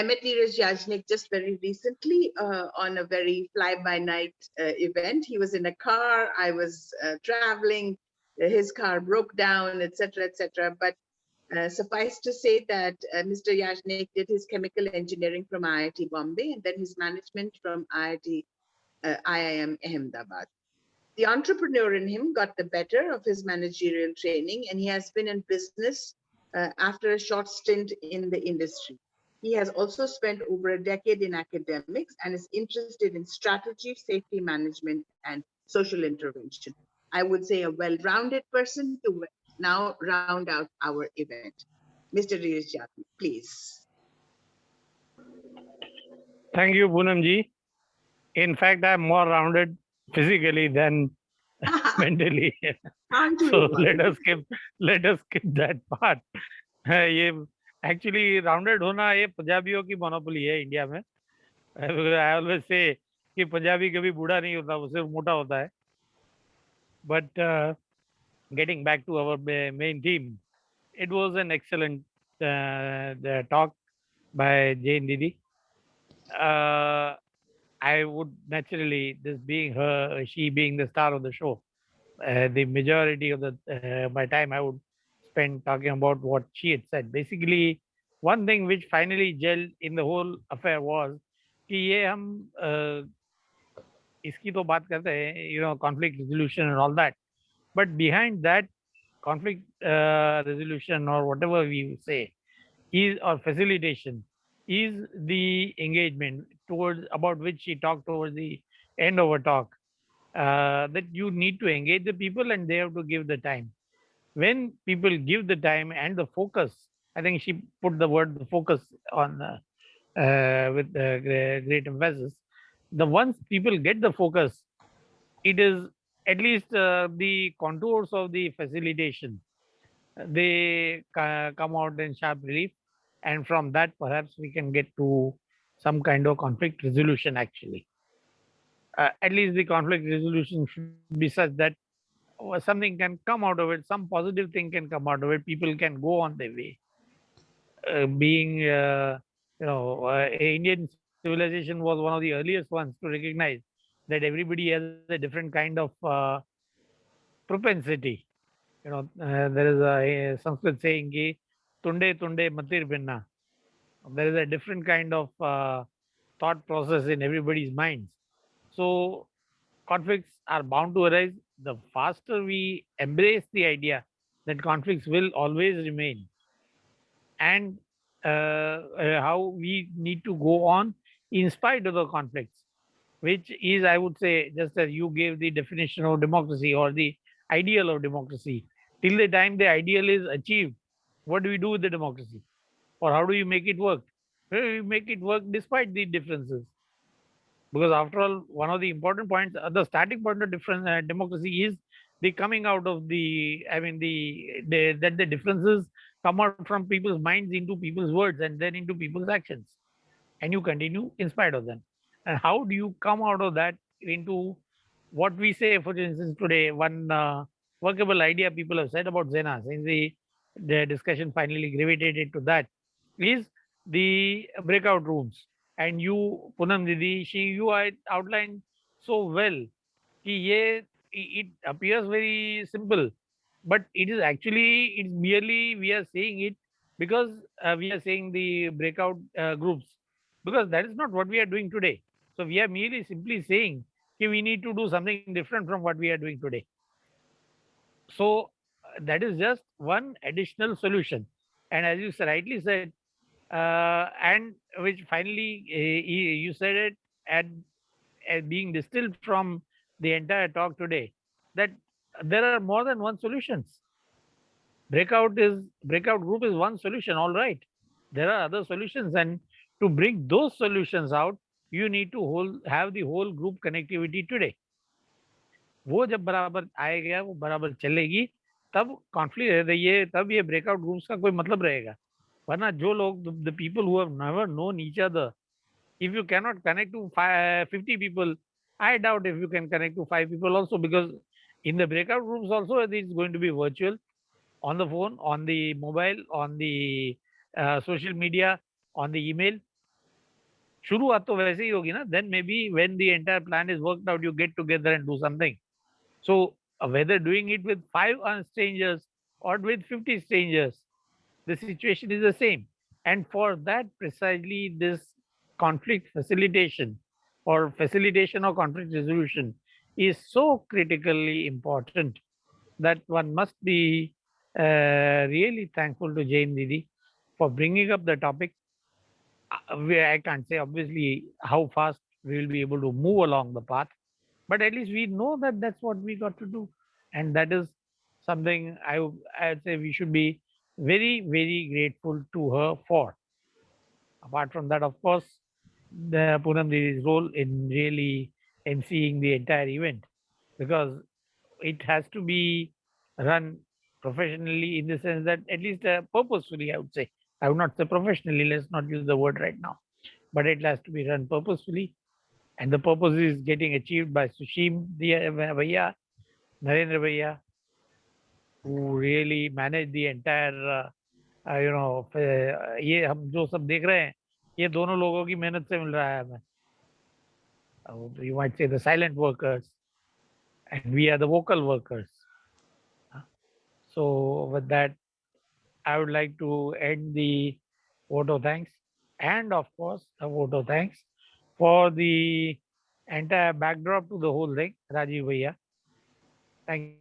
met Neeraj Yajnik just very recently on a very fly-by-night event. He was in a car, I was traveling, his car broke down, etc., etc. But suffice to say that Mr. Yajnik did his chemical engineering from IIT Bombay and then his management from IIM Ahmedabad. The entrepreneur in him got the better of his managerial training, and he has been in business after a short stint in the industry. He has also spent over a decade in academics and is interested in strategy, safety management, and social intervention. I would say a well-rounded person to now round out our event. Mr. Neeraj Yajnik, please. Thank you, Poonamji. In fact, I'm more rounded physically than mentally. So let us skip that part. ये actually rounded होना ये पंजाबियों की monopoly है India में. I always say कि पंजाबी कभी बूढ़ा नहीं होता, वो सिर्फ मोटा होता है. But getting back to our main theme, it was an excellent talk by Jane Didi. I would naturally, this being her, she being the star of the show, the majority of my time I would spend talking about what she had said. Basically, one thing which finally gelled in the whole affair was कि ये हम इसकी तो बात करते हैं, conflict resolution and all that, but behind that conflict resolution or whatever we say is, or facilitation, is the engagement towards, about which she talked towards the end of her talk, that you need to engage the people and they have to give the time. When people give the time and the focus, I think she put the word the focus on with great emphasis. The once people get the focus, it is at least the contours of the facilitation, they come out in sharp relief, and from that perhaps we can get to some kind of conflict resolution actually. At least the conflict resolution should be such that something can come out of it, some positive thing can come out of it, people can go on their way. Being Indian civilization was one of the earliest ones to recognize that everybody has a different kind of propensity. There is a Sanskrit saying ki tunde tunde matir binna. There is a different kind of thought process in everybody's minds. So conflicts are bound to arise. The faster we embrace the idea that conflicts will always remain, and how we need to go on in spite of the conflicts, which is, I would say, just as you gave the definition of democracy or the ideal of democracy, till the time the ideal is achieved, what do we do with the democracy? or how do you make it work? Well, you make it work despite the differences. Because after all, one of the important points, the starting point of difference democracy is the coming out of that the differences come out from people's minds into people's words and then into people's actions, and you continue in spite of them. And how do you come out of that into what we say? For instance, today one workable idea people have said about Zena, since the discussion finally gravitated to that, is the breakout rooms. And you, Punam Didi, you outlined so well कि ये it appears very simple, but it is actually, it's merely we are saying it because we are saying the breakout groups, because that is not what we are doing today. So we are merely simply saying कि we need to do something different from what we are doing today. So that is just one additional solution. And as you rightly said, and which finally you said it at being distilled from the entire talk today, that there are more than one solutions. Breakout group is one solution, all right. There are other solutions, and to bring those solutions out, you need to have the whole group connectivity today. वो जब बराबर आएगा, वो बराबर चलेगी, तब conflict ये तब ये ब्रेकआउट ग्रुप्स का कोई मतलब रहेगा. वरना जो लोग, the people who have never known each other, if you cannot connect to 50 people, I doubt if you can connect to 5 people also, because in the breakout groups also it's going to be virtual, on the phone, on the mobile, on the social media, on the email. शुरुआत तो वैसे ही होगी ना. Then maybe when the entire plan is worked out, you get together and do something. So whether doing it with 5 strangers or with 50 strangers, the situation is the same. And for that, precisely this conflict facilitation or conflict resolution is so critically important that one must be really thankful to Jain Didi for bringing up the topic. I can't say obviously how fast we will be able to move along the path, but at least we know that that's what we got to do, and that is something I'd say we should be very, very grateful to her for. Apart from that, of course, the Poonam Didi's role in really emceeing the entire event, because it has to be run professionally, in the sense that at least purposefully, I would say. I would not say professionally, let's not use the word right now, but it has to be run purposefully. And the purpose is getting achieved by Sushim Bhaiya, Narendra Bhaiya, who really managed the entire, ये हम जो सब देख रहे हैं, ये दोनों लोगों की मेहनत से मिल रहा है हमें. You might say the silent workers, and we are the vocal workers. So with that, I would like to end the vote of thanks, and of course a vote of thanks for the entire backdrop to the whole thing, Rajiv Bhaiya. Thank you.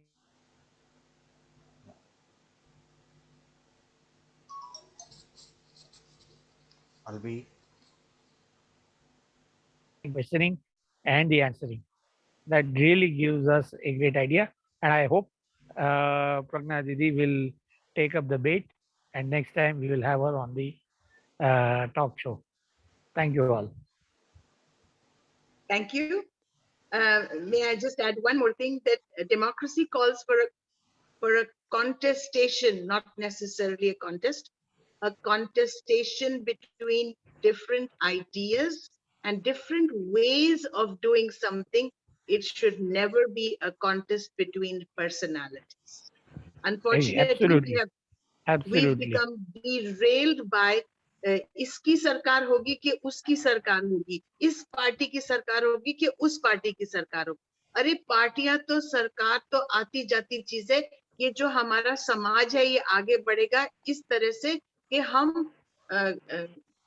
I'll be questioning and the answering. That really gives us a great idea, and I hope Pragna Didi will take up the bait, and next time we will have her on the talk show. Thank you all. Thank you. May I just add one more thing, that democracy calls for a contestation, not necessarily a contest, a contestation between different ideas and different ways of doing something. It should never be a contest between personalities. Unfortunately, we've become derailed by इसकी सरकार होगी कि उसकी सरकार होगी, इस party की सरकार होगी कि उस पार्टी की सरकार होगी. अरे पार्टियां तो, सरकार तो आती जाती चीज है. ये जो हमारा समाज है ये आगे बढ़ेगा इस तरह से कि हम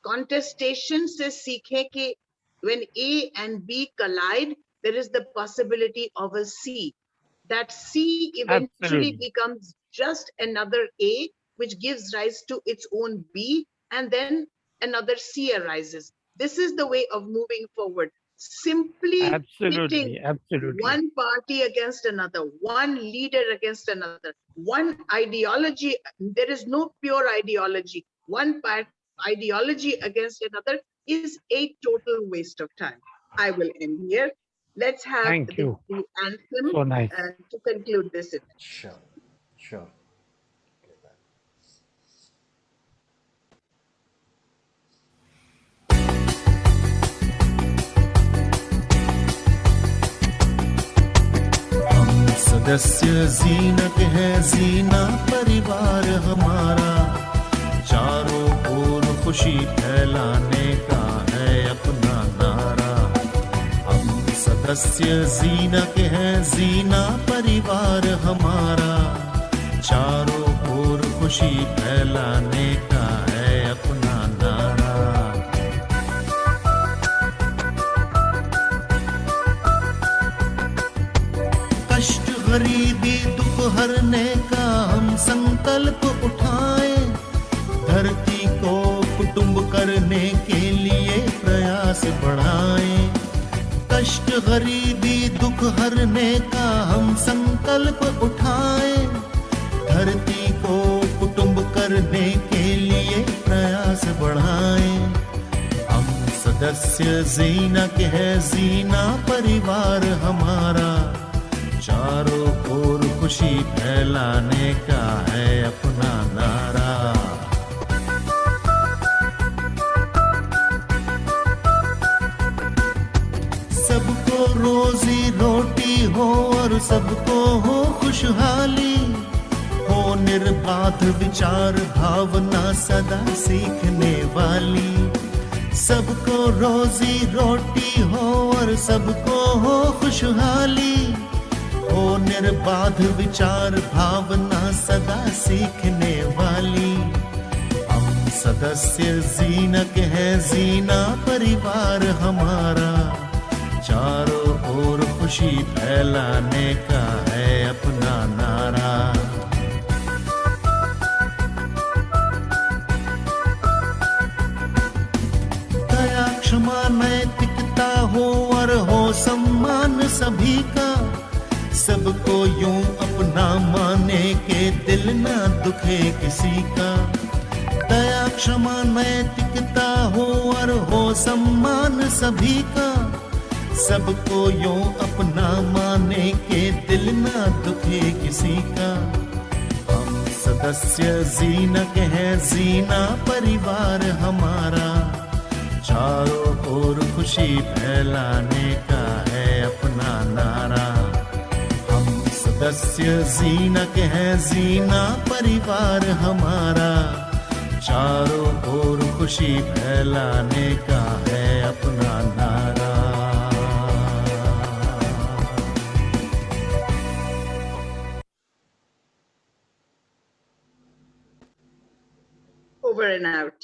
contestation से सीखें कि when A and B collide, there is the possibility of a C. That C eventually becomes just another A, which gives rise to its own B, and then another C arises. This is the way of moving forward. Simply pitting one party against another, one leader against another, one ideology. There is no pure ideology. One ideology against another is a total waste of time. I will end here. Let's have Thank the you. anthem So nice. to conclude this event. Sure, sure. सदस्य जीनत है जीना परिवार हमारा, चारों ओर खुशी फैलाने का है अपना नारा। हम सदस्य जीनत है जीना परिवार हमारा, चारों ओर खुशी फैलाने का है अपना नारा। कष्ट गरीबी दुख हरने का हम संकल्प उठाएं, धरती को कुटुंब करने के लिए प्रयास बढ़ाएं। कष्ट गरीबी दुख हरने का हम संकल्प उठाएं, धरती को कुटुंब करने के लिए प्रयास बढ़ाएं। हम सदस्य जीना के है जीना परिवार हमारा, चारों ओर खुशी फैलाने का है अपना नारा। सबको रोजी रोटी हो और सबको हो खुशहाली, हो निर्बाध विचार भावना सदा सीखने वाली। सबको रोजी रोटी हो और सबको हो खुशहाली, हो निर्बाध विचार भावना सदा सीखने वाली। हम सदस्य जीनक है जीना परिवार हमारा, चारों ओर खुशी फैलाने का है अपना नारा। दया क्षमा नैतिकता हो और हो सम्मान सभी का, सबको यूं अपना माने के दिल ना दुखे किसी का। दया क्षमा नैतिकता हो और हो सम्मान सभी का, सबको यूं अपना माने के दिल ना दुखे किसी का। हम सदस्य जीनक है जीना परिवार हमारा, चारों ओर खुशी फैलाने का है अपना नारा। सदस्य जीनक है जीना परिवार हमारा, चारों ओर खुशी फैलाने का है अपना नारा। Over and out.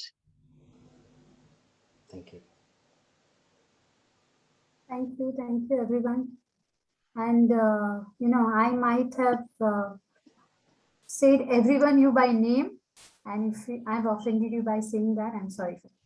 Thank you. Thank you everyone. And, I might have said everyone you by name, and if I've offended you by saying that, I'm sorry for that.